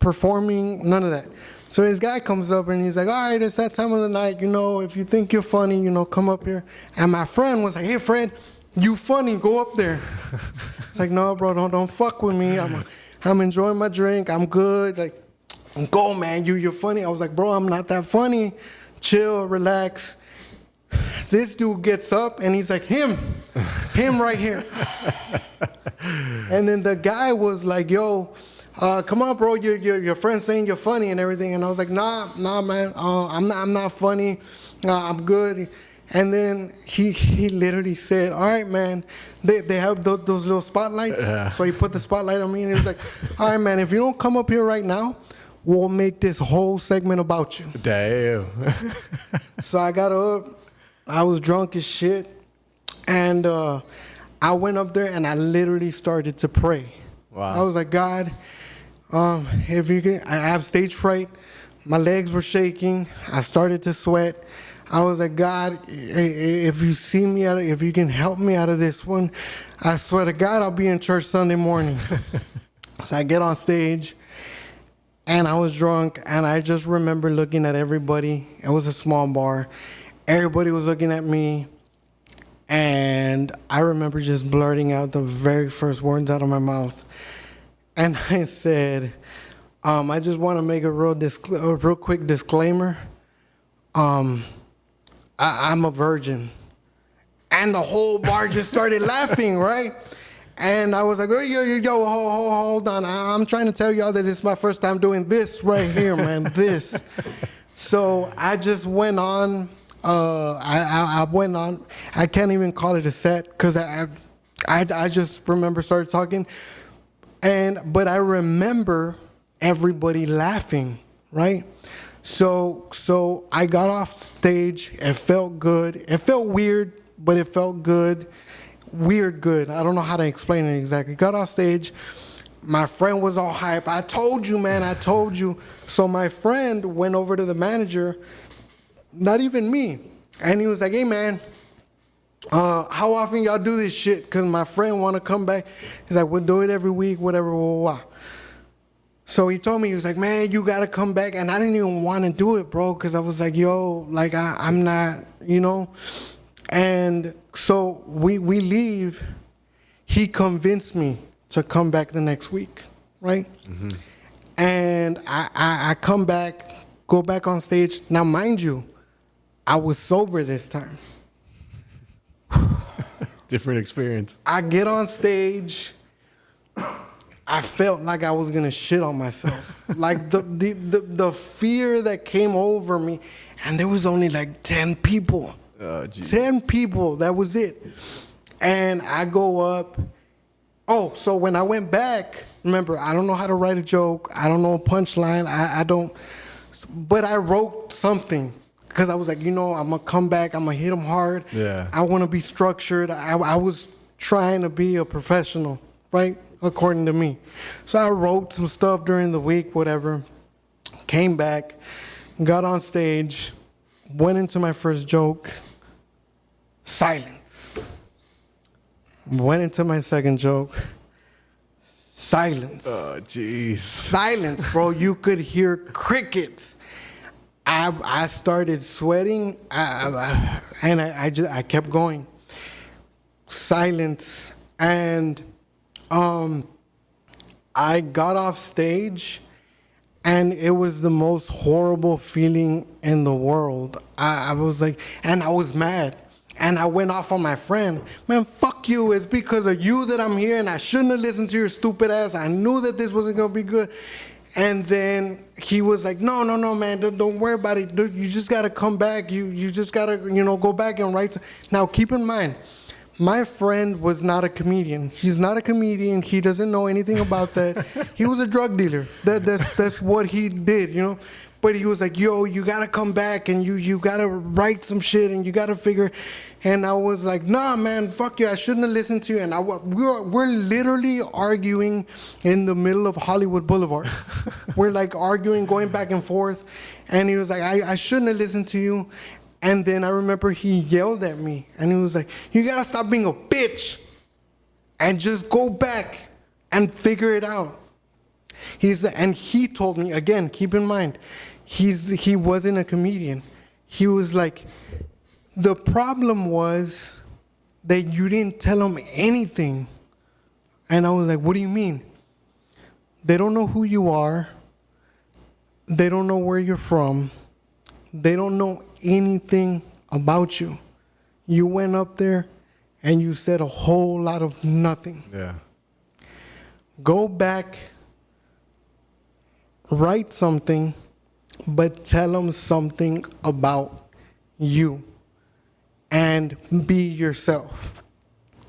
performing, none of that. So this guy comes up and he's like, all right, it's that time of the night, you know, if you think you're funny, you know, come up here. And my friend was like, hey, Fred, you funny, go up there. It's like, no, bro, don't fuck with me. I'm enjoying my drink, I'm good. Like, go, man, you're funny. I was like, bro, I'm not that funny. Chill, relax. This dude gets up and he's like, him right here. And then the guy was like, yo, come on, bro, your friend's saying you're funny and everything. And I was like, nah, man, I'm not funny. I'm good. And then he literally said, all right, man, they have those little spotlights. Yeah. So he put the spotlight on me and he was like, all right, man, if you don't come up here right now, we'll make this whole segment about you. Damn. So I got up. I was drunk as shit. And I went up there and I literally started to pray. Wow. I was like, God, if you can, I have stage fright. My legs were shaking. I started to sweat. I was like, God, if you see me if you can help me out of this one, I swear to God, I'll be in church Sunday morning. So I get on stage and I was drunk and I just remember looking at everybody. It was a small bar. Everybody was looking at me. And I remember just blurting out the very first words out of my mouth. And I said, I just want to make a real quick disclaimer. I'm a virgin. And the whole bar just started laughing, right? And I was like, oh, yo, hold on. I'm trying to tell y'all that it's my first time doing this right here, man, this. So I just went on. I went on. I can't even call it a set because I just remember started talking, but I remember everybody laughing, right? So I got off stage. It felt good. It felt weird, but it felt good. Weird good. I don't know how to explain it exactly. Got off stage. My friend was all hype. I told you, man. I told you. So my friend went over to the manager. Not even me. And he was like, hey, man, how often y'all do this shit? Because my friend want to come back. He's like, we'll do it every week, whatever, blah, blah, blah. So he told me, he was like, man, you got to come back. And I didn't even want to do it, bro, because I was like, yo, like, I'm not, you know. And so we leave. He convinced me to come back the next week, right? Mm-hmm. And I come back, go back on stage. Now, mind you, I was sober this time. Different experience. I get on stage. I felt like I was gonna shit on myself. Like the fear that came over me, and there was only like 10 people. 10 people, that was it. And I go up. Oh, so when I went back, remember, I don't know how to write a joke. I don't know a punchline. I don't, but I wrote something. Because I was like, you know, I'm going to come back. I'm going to hit them hard. Yeah. I want to be structured. I was trying to be a professional, right? According to me. So I wrote some stuff during the week, whatever. Came back, got on stage, went into my first joke. Silence. Went into my second joke. Silence. Oh, jeez. Silence, bro. You could hear crickets. I started sweating, and I kept going. Silence, and I got off stage, and it was the most horrible feeling in the world. I was like, and I was mad. And I went off on my friend. Man, fuck you. It's because of you that I'm here, and I shouldn't have listened to your stupid ass. I knew that this wasn't going to be good. And then he was like, no, man, don't worry about it. Dude, you just got to come back. You just got to, go back and write. Now, keep in mind, my friend was not a comedian. He's not a comedian. He doesn't know anything about that. He was a drug dealer. That's what he did, But he was like, yo, you got to come back, and you got to write some shit, and you got to figure. And I was like, nah, man, fuck you. I shouldn't have listened to you. And we're literally arguing in the middle of Hollywood Boulevard. We're like arguing, going back and forth. And he was like, I shouldn't have listened to you. And then I remember he yelled at me. And he was like, you got to stop being a bitch and just go back and figure it out. And he told me, again, keep in mind, he wasn't a comedian. He was like, the problem was that you didn't tell them anything. And I was like, what do you mean? They don't know who you are. They don't know where you're from. They don't know anything about you. You went up there and you said a whole lot of nothing. Yeah. Go back, write something, but tell them something about you. And be yourself.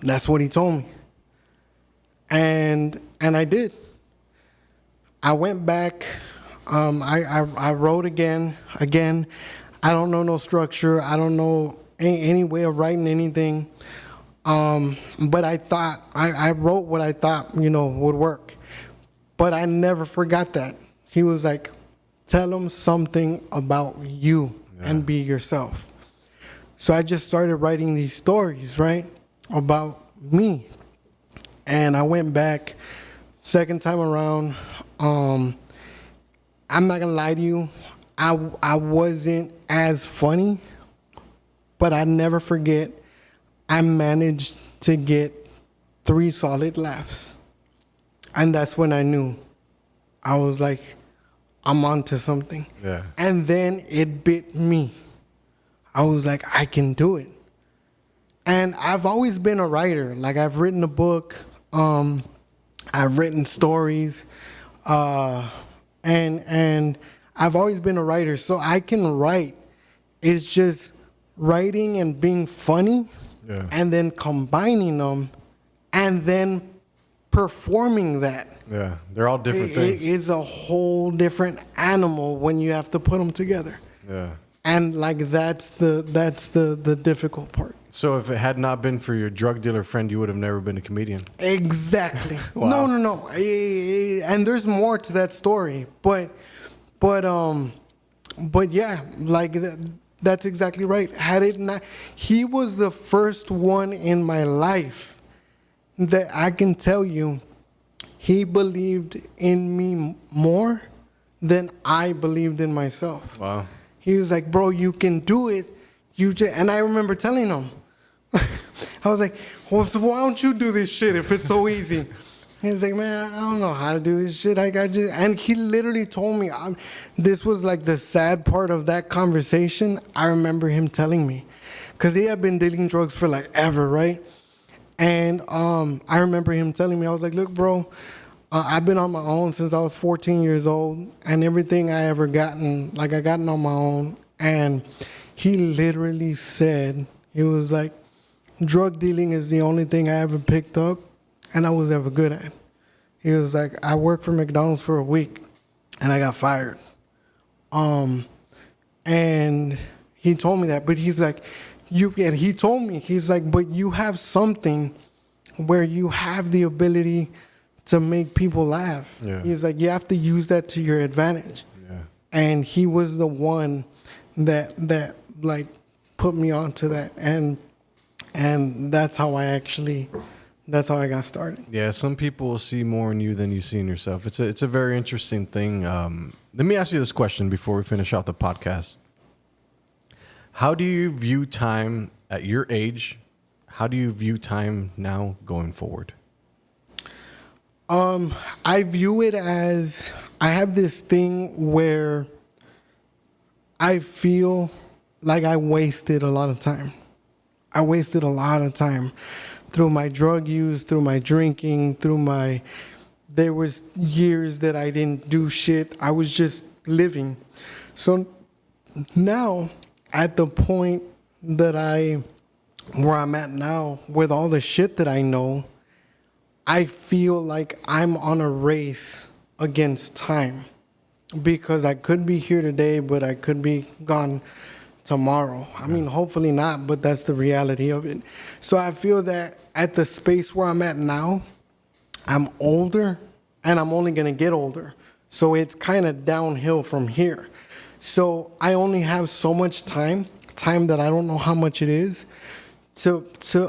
That's what he told me. And I did. I went back. I wrote again. I don't know no structure. I don't know any way of writing anything. But I thought, I wrote what I thought, would work. But I never forgot that. He was like, tell them something about you and be yourself. So I just started writing these stories, right, about me. And I went back second time around. I'm not going to lie to you. I wasn't as funny, but I never forget, I managed to get 3 solid laughs. And that's when I knew. I was like, I'm onto something. Yeah. And then it bit me. I was like, I can do it. And I've always been a writer. Like, I've written a book. I've written stories. And I've always been a writer. So I can write. It's just writing and being funny. Yeah. And then combining them. And then performing that. Yeah, they're all different things. It is a whole different animal when you have to put them together. Yeah. And like that's the difficult part. So if it had not been for your drug dealer friend, you would have never been a comedian. Exactly. Wow. No. And there's more to that story, but yeah, like that's exactly right. Had it not, he was the first one in my life that I can tell you he believed in me more than I believed in myself. Wow. He was like, bro, you can do it. And I remember telling him, I was like, well, so why don't you do this shit if it's so easy? He was like, man, I don't know how to do this shit. And he literally told me, this was like the sad part of that conversation. I remember him telling me, because he had been dealing drugs for like ever, right? And I remember him telling me, I was like, look, bro, I've been on my own since I was 14 years old, and everything I ever gotten, like I gotten on my own. And he literally said, he was like, drug dealing is the only thing I ever picked up and I was ever good at. He was like, I worked for McDonald's for a week and I got fired. And he told me that, but he's like, and he told me, he's like, but you have something where you have the ability to make people laugh. Yeah. He's like, you have to use that to your advantage. Yeah. And he was the one that like put me onto that. And that's how I got started. Yeah, some people will see more in you than you see in yourself. It's a very interesting thing. Let me ask you this question before we finish out the podcast. How do you view time at your age? How do you view time now going forward? I view it as, I have this thing where I feel like I wasted a lot of time. I wasted a lot of time through my drug use, through my drinking, there was years that I didn't do shit. I was just living. So now, at the point where I'm at now, with all the shit that I know, I feel like I'm on a race against time, because I could be here today, but I could be gone tomorrow. I mean, hopefully not, but that's the reality of it. So I feel that at the space where I'm at now, I'm older and I'm only going to get older. So it's kind of downhill from here. So I only have so much time that I don't know how much it is, to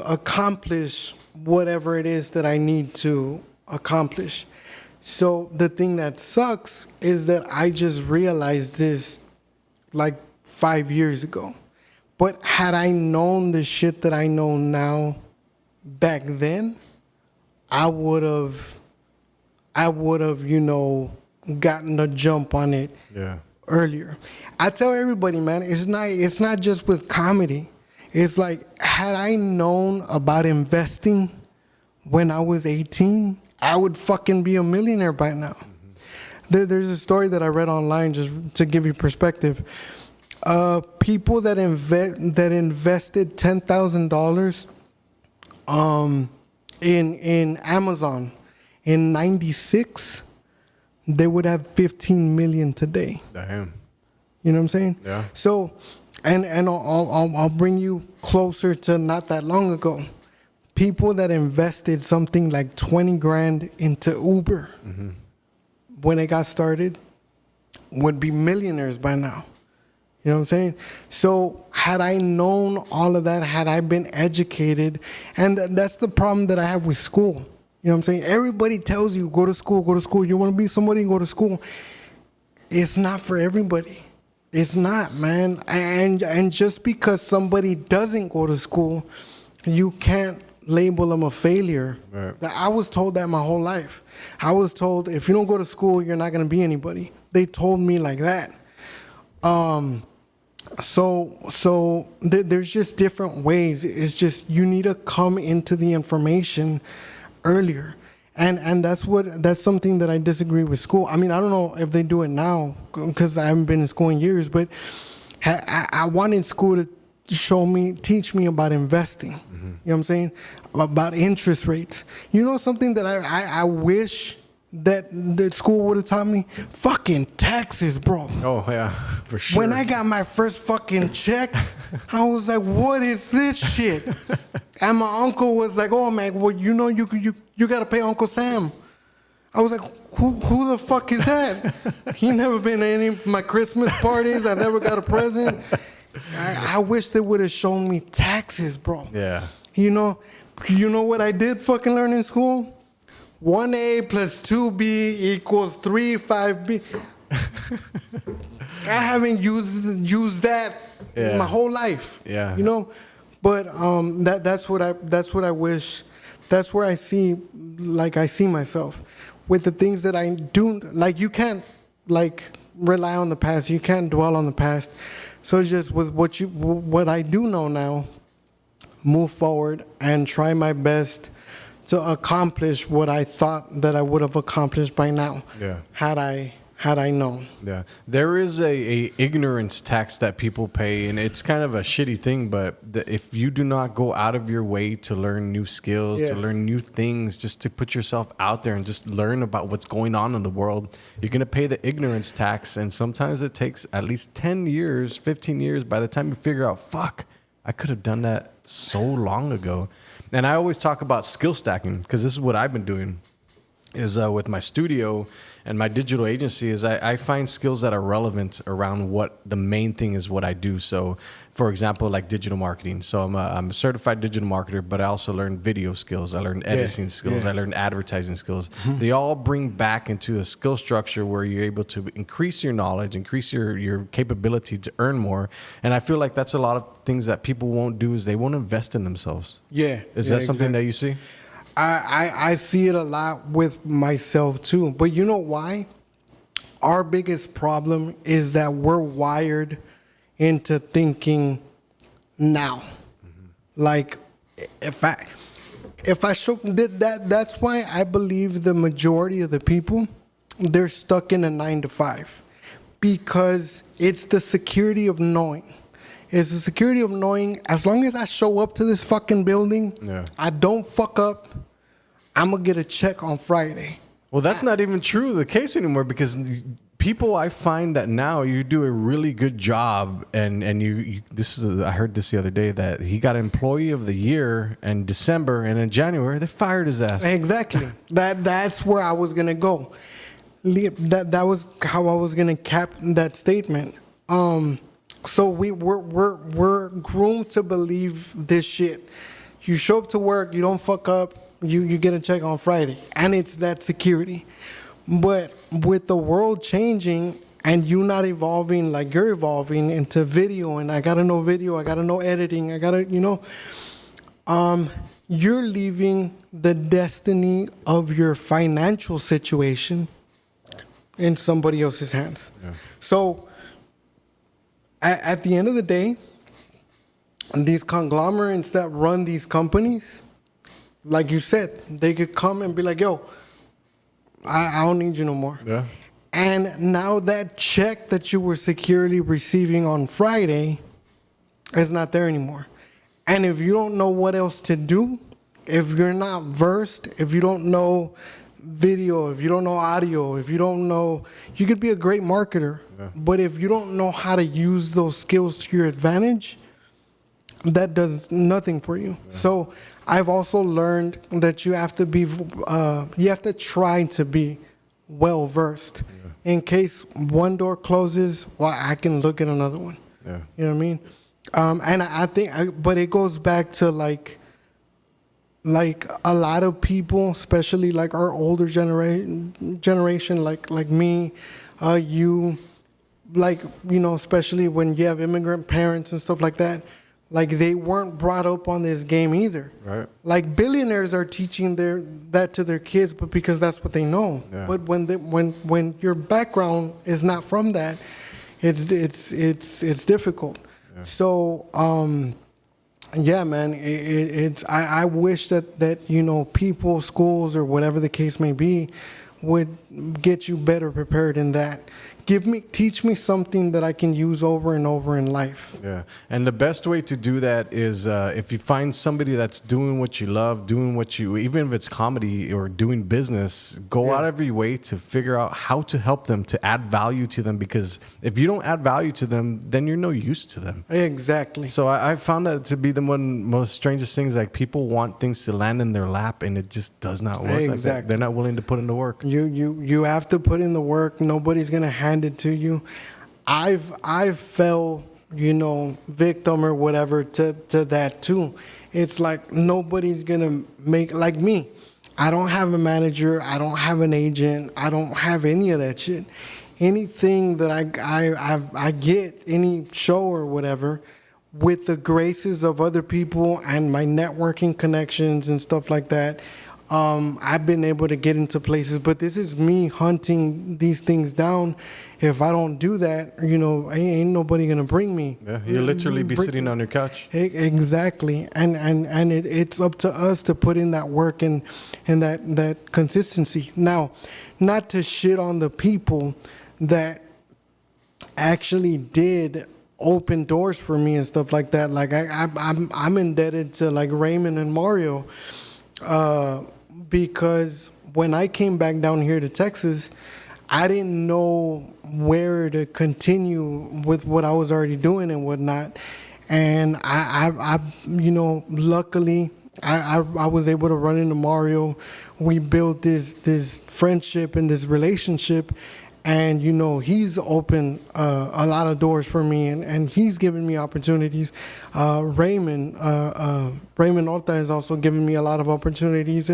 accomplish whatever it is that I need to accomplish. So the thing that sucks is that I just realized this like 5 years ago. But had I known the shit that I know now back then, I would have, gotten a jump on it earlier. I tell everybody, man, it's not just with comedy. It's like, had I known about investing when I was 18, I would fucking be a millionaire by now. There's a story that I read online, just to give you perspective. People that invested $10,000 in Amazon in '96, they would have 15 million today. Damn. You know what I'm saying? Yeah. So, and I'll bring you closer to not that long ago. People that invested something like 20 grand into Uber when it got started would be millionaires by now. You know what I'm saying? So had I known all of that, had I been educated, and that's the problem that I have with school. You know what I'm saying? Everybody tells you, go to school, go to school. You want to be somebody, go to school. It's not for everybody. It's not, man. And just because somebody doesn't go to school, you can't label them a failure. Right. I was told that my whole life. I was told, if you don't go to school, you're not going to be anybody. They told me like that. So there's just different ways. It's just, you need to come into the information earlier. And that's something that I disagree with school. I mean, I don't know if they do it now, because I haven't been in school in years, but I wanted school to teach me about investing. You know what I'm saying? About interest rates. You know something that I wish that school would have taught me? Fucking taxes, bro. Oh, yeah, for sure. When I got my first fucking check, I was like, what is this shit? And my uncle was like, oh, man, well, you got to pay Uncle Sam. I was like, who the fuck is that? He never been to any of my Christmas parties. I never got a present. I wish they would have shown me taxes, bro. Yeah. You know what I did fucking learn in school? 1A plus 2B equals 3 5B. I haven't used that my whole life. Yeah. You know, but that's what I wish. That's where I see myself with the things that I do. Like, you can't rely on the past. You can't dwell on the past. So it's just with what I do know now, move forward and try my best to accomplish what I thought that I would have accomplished by now. Yeah. Had I known. Yeah, there is a ignorance tax that people pay, and it's kind of a shitty thing. But if you do not go out of your way to learn new skills, to learn new things, just to put yourself out there and just learn about what's going on in the world, you're gonna pay the ignorance tax. And sometimes it takes at least 10 years, 15 years by the time you figure out, fuck, I could have done that so long ago. And I always talk about skill stacking because this is what I've been doing. Is with my studio and my digital agency is I find skills that are relevant around what the main thing is what I do. So, for example, like digital marketing. So I'm a certified digital marketer, but I also learned video skills. I learned editing skills. I learned advertising skills. They all bring back into a skill structure where you're able to increase your knowledge, increase your capability to earn more. And I feel like that's a lot of things that people won't do is they won't invest in themselves. Yeah. Is that something that you see? I see it a lot with myself too. But you know why? Our biggest problem is that we're wired into thinking now. Like if I show that's why I believe the majority of the people, they're stuck in a 9 to 5 because it's the security of knowing. It's the security of knowing as long as I show up to this fucking building, I don't fuck up, I'm going to get a check on Friday. Well, that's not even true the case anymore because people, I find that now you do a really good job and you I heard this the other day that he got Employee of the Year in December and in January they fired his ass. Exactly. That's where I was going to go. That was how I was going to cap that statement. So we're groomed to believe this shit. You show up to work, you don't fuck up, you get a check on Friday, and it's that security. But with the world changing and you not evolving like you're evolving into video, and I gotta know video, I gotta know editing, I gotta, you're leaving the destiny of your financial situation in somebody else's hands. Yeah. So at the end of the day, these conglomerates that run these companies, like you said, they could come and be like, yo, I don't need you no more. Yeah. And now that check that you were securely receiving on Friday is not there anymore. And if you don't know what else to do, if you're not versed, if you don't know video, if you don't know audio, if you don't know, you could be a great marketer, but if you don't know how to use those skills to your advantage, that does nothing for you. So I've also learned that you have to be, you have to try to be well versed. In case one door closes, well, I can look at another one. You know what I mean? And I think, but it goes back to like a lot of people, especially like our older generation, like me, you, like, especially when you have immigrant parents and stuff like that, like they weren't brought up on this game either. Right. Like billionaires are teaching that to their kids, but because that's what they know. Yeah. But when your background is not from that, it's difficult. Yeah. So yeah, man, I wish that people, schools, or whatever the case may be, would get you better prepared in that. Teach me something that I can use over and over in life. Yeah, and the best way to do that is if you find somebody that's doing what you love, even if it's comedy or doing business, go out of your way to figure out how to help them, to add value to them. Because if you don't add value to them, then you're no use to them. Exactly. So I found that to be the most strangest things. Like people want things to land in their lap, and it just does not work. Exactly. Like that. They're not willing to put in the work. You have to put in the work. Nobody's gonna hand it to you. I've fell, victim or whatever to that too. It's like nobody's gonna make, like me. I don't have a manager. I don't have an agent. I don't have any of that shit. Anything that I get, any show or whatever, with the graces of other people and my networking connections and stuff like that, I've been able to get into places. But this is me hunting these things down. If I don't do that, ain't nobody gonna bring me. Yeah, you'll literally be sitting on your couch. Exactly, and it's up to us to put in that work and that consistency. Now, not to shit on the people that actually did open doors for me and stuff like that. Like I'm indebted to like Raymond and Mario, because when I came back down here to Texas, I didn't know where to continue with what I was already doing and whatnot. And I luckily I was able to run into Mario. We built this friendship and this relationship. And, he's opened a lot of doors for me, and he's given me opportunities. Raymond Orta has also given me a lot of opportunities,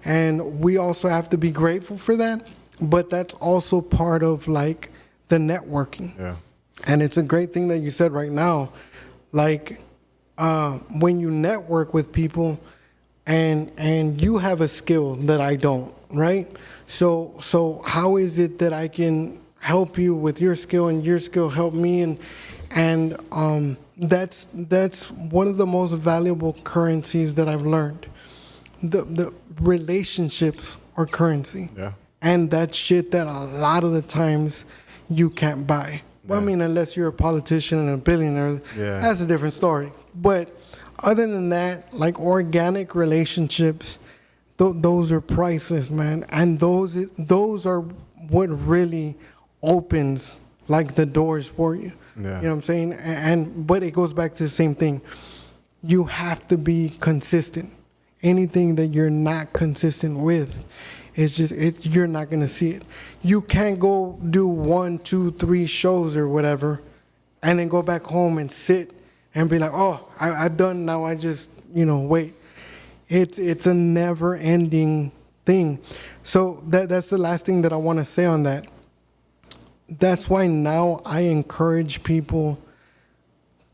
and we also have to be grateful for that. But that's also part of, like, the networking. Yeah. And it's a great thing that you said right now. Like, when you network with people and you have a skill that I don't, right? So how is it that I can help you with your skill and your skill help me? And that's one of the most valuable currencies that I've learned. The relationships are currency. Yeah. And that's shit that a lot of the times you can't buy. Well, I mean, unless you're a politician and a billionaire, that's a different story. But other than that, like organic relationships, those are priceless, man. And those are what really opens like the doors for you. Yeah. You know what I'm saying? But it goes back to the same thing. You have to be consistent. Anything that you're not consistent with, you're not gonna see it. You can't go do 1, 2, 3 shows or whatever, and then go back home and sit and be like, oh, I done now. I just wait. It's a never-ending thing. So that's the last thing that I want to say on that. That's why now I encourage people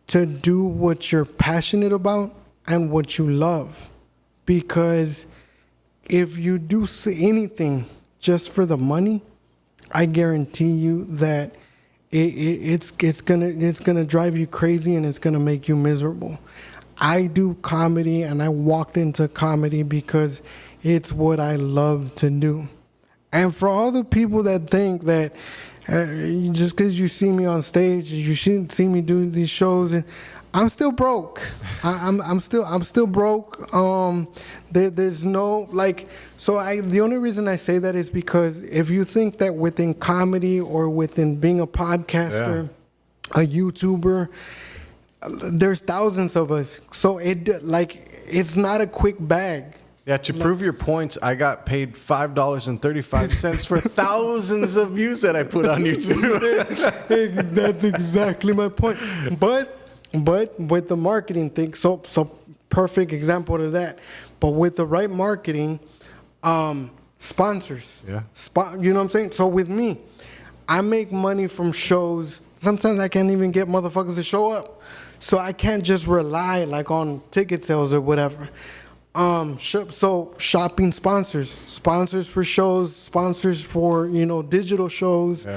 to do what you're passionate about and what you love. Because if you do anything just for the money, I guarantee you that it's gonna drive you crazy and it's gonna make you miserable. I do comedy and I walked into comedy because it's what I love to do. And for all the people that think that just because you see me on stage, you shouldn't see me do these shows, and I'm still broke. I'm still broke. There's no the only reason I say that is because if you think that within comedy or within being a podcaster, a YouTuber, there's thousands of us. So it's not a quick bag. Yeah, to prove your points, I got paid $5.35 for thousands of views that I put on YouTube. That's exactly my point. But with the marketing thing, so perfect example to that. But with the right marketing, sponsors. Yeah. You know what I'm saying? So with me, I make money from shows. Sometimes I can't even get motherfuckers to show up. So I can't just rely on ticket sales or whatever. So shopping sponsors for shows, sponsors for, digital shows,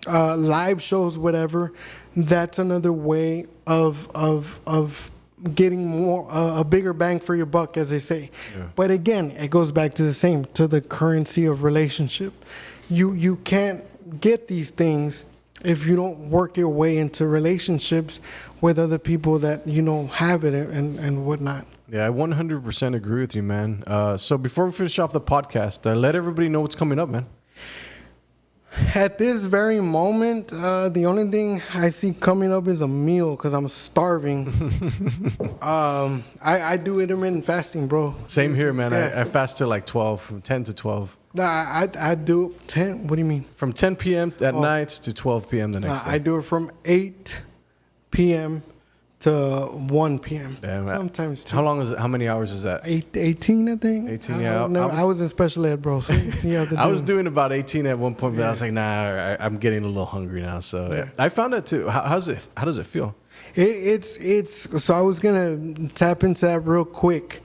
live shows, whatever. That's another way of getting more, a bigger bang for your buck, as they say. Yeah. But again, it goes back to the currency of relationship. You can't get these things if you don't work your way into relationships with other people that, have it and whatnot. Yeah, I 100% agree with you, man. So before we finish off the podcast, let everybody know what's coming up, man. At this very moment, the only thing I see coming up is a meal because I'm starving. I do intermittent fasting, bro. Same here, man. Yeah. I fast till 12, from 10 to 12. Nah, I do 10. What do you mean? From 10 p.m. at night to 12 p.m. the next day. I do it from 8 p.m. to 1 p.m. Damn, Sometimes 2. How long is it? How many hours is that? 18, I think. 18, yeah. I was in special ed, bro. So I was doing about 18 at one point, but I was like, nah, I'm getting a little hungry now. So yeah. I found that too. How does it feel? It's so I was gonna tap into that real quick.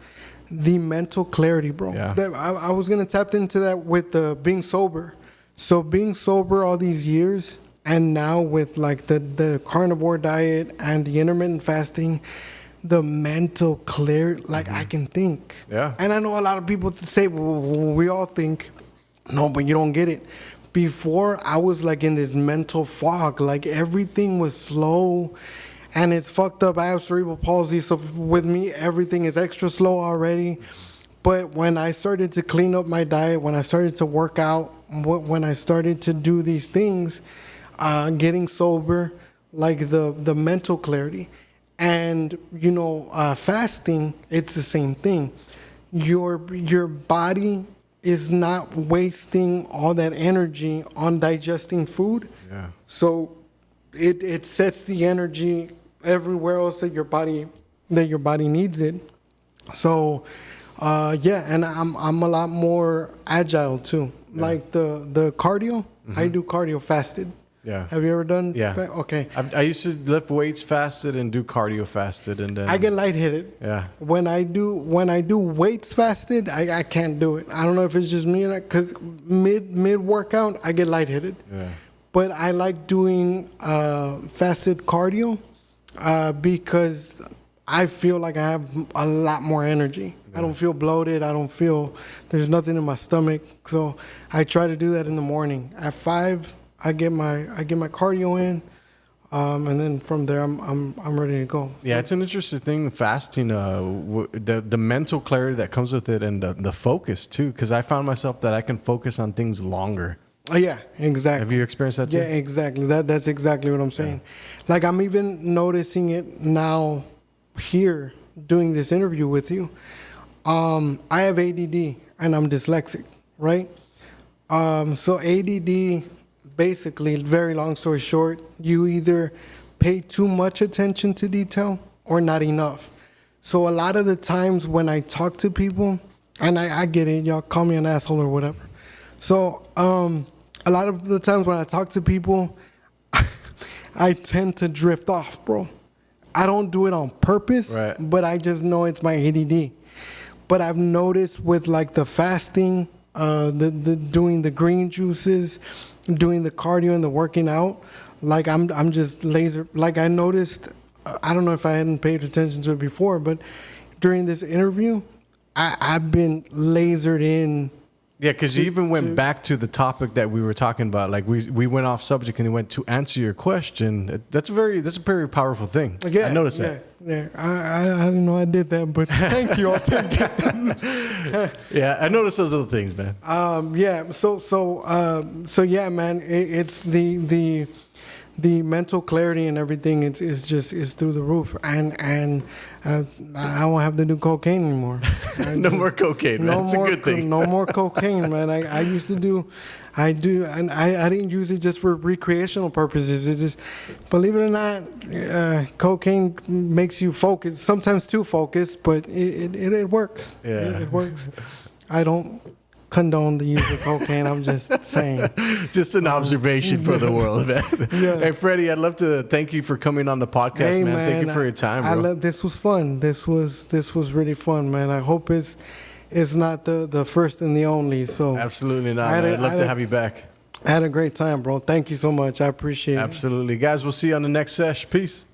The mental clarity, bro. Yeah. I was gonna tap into that with being sober. So being sober all these years, and now with like the carnivore diet and the intermittent fasting, the mental clarity, like I can think. Yeah. And I know a lot of people say, well, we all think, no, but you don't get it. Before I was like in this mental fog, like everything was slow. And it's fucked up. I have cerebral palsy, so with me, everything is extra slow already. But when I started to clean up my diet, when I started to work out, when I started to do these things, getting sober, like the mental clarity. And, fasting, it's the same thing. Your body is not wasting all that energy on digesting food. Yeah. So it sets the energy everywhere else that your body needs it. So and I'm a lot more agile too. Yeah. Like the cardio, I do cardio fasted. Yeah. Have you ever done? Yeah. Okay. I used to lift weights fasted and do cardio fasted, and then I get lightheaded. Yeah. When I do weights fasted, I can't do it. I don't know if it's just me or not, because mid workout I get lightheaded. Yeah. But I like doing fasted cardio because I feel like I have a lot more energy. Yeah. I don't feel bloated. I don't feel there's nothing in my stomach. So I try to do that in the morning. At 5, I get my cardio in, and then from there I'm ready to go. Yeah, it's an interesting thing, fasting. The mental clarity that comes with it, and the focus too. Because I found myself that I can focus on things longer. Oh, yeah, exactly. Have you experienced that too? Yeah, exactly. That's exactly what I'm saying. Yeah. Like I'm even noticing it now here doing this interview with you. I have ADD and I'm dyslexic, right? So ADD, basically, very long story short, you either pay too much attention to detail or not enough. So a lot of the times when I talk to people, and I get it, y'all call me an asshole or whatever. So a lot of the times when I talk to people, I tend to drift off, bro. I don't do it on purpose, right, but I just know it's my ADD. But I've noticed with like the fasting, doing the green juices, doing the cardio and the working out, like I'm just laser. Like I noticed, I don't know if I hadn't paid attention to it before, but during this interview, I've been lasered in. Yeah, because you even went back to the topic that we were talking about. Like we went off subject and went to answer your question. That's a very powerful thing. Yeah, I noticed that. Yeah, I didn't know I did that, but thank you. I'll take it. Yeah, I noticed those little things, man. Yeah. So yeah, man. It's the mental clarity and everything. It's through the roof, and I won't have to do cocaine anymore. No more cocaine, man. It's a good thing. No more cocaine, man. I used to do, and I didn't use it just for recreational purposes. It's just, believe it or not, cocaine makes you focus, sometimes too focused, but it works. Yeah. It works. I don't condone the use of cocaine. I'm just saying. Just an observation for the world, man. Yeah. Hey, Freddy, I'd love to thank you for coming on the podcast, man. Thank you for your time, bro. This was fun. This was really fun, man. I hope it's not the first and the only. So absolutely not. I'd love to have you back. I had a great time, bro. Thank you so much. I appreciate it. Absolutely. Guys, we'll see you on the next sesh. Peace.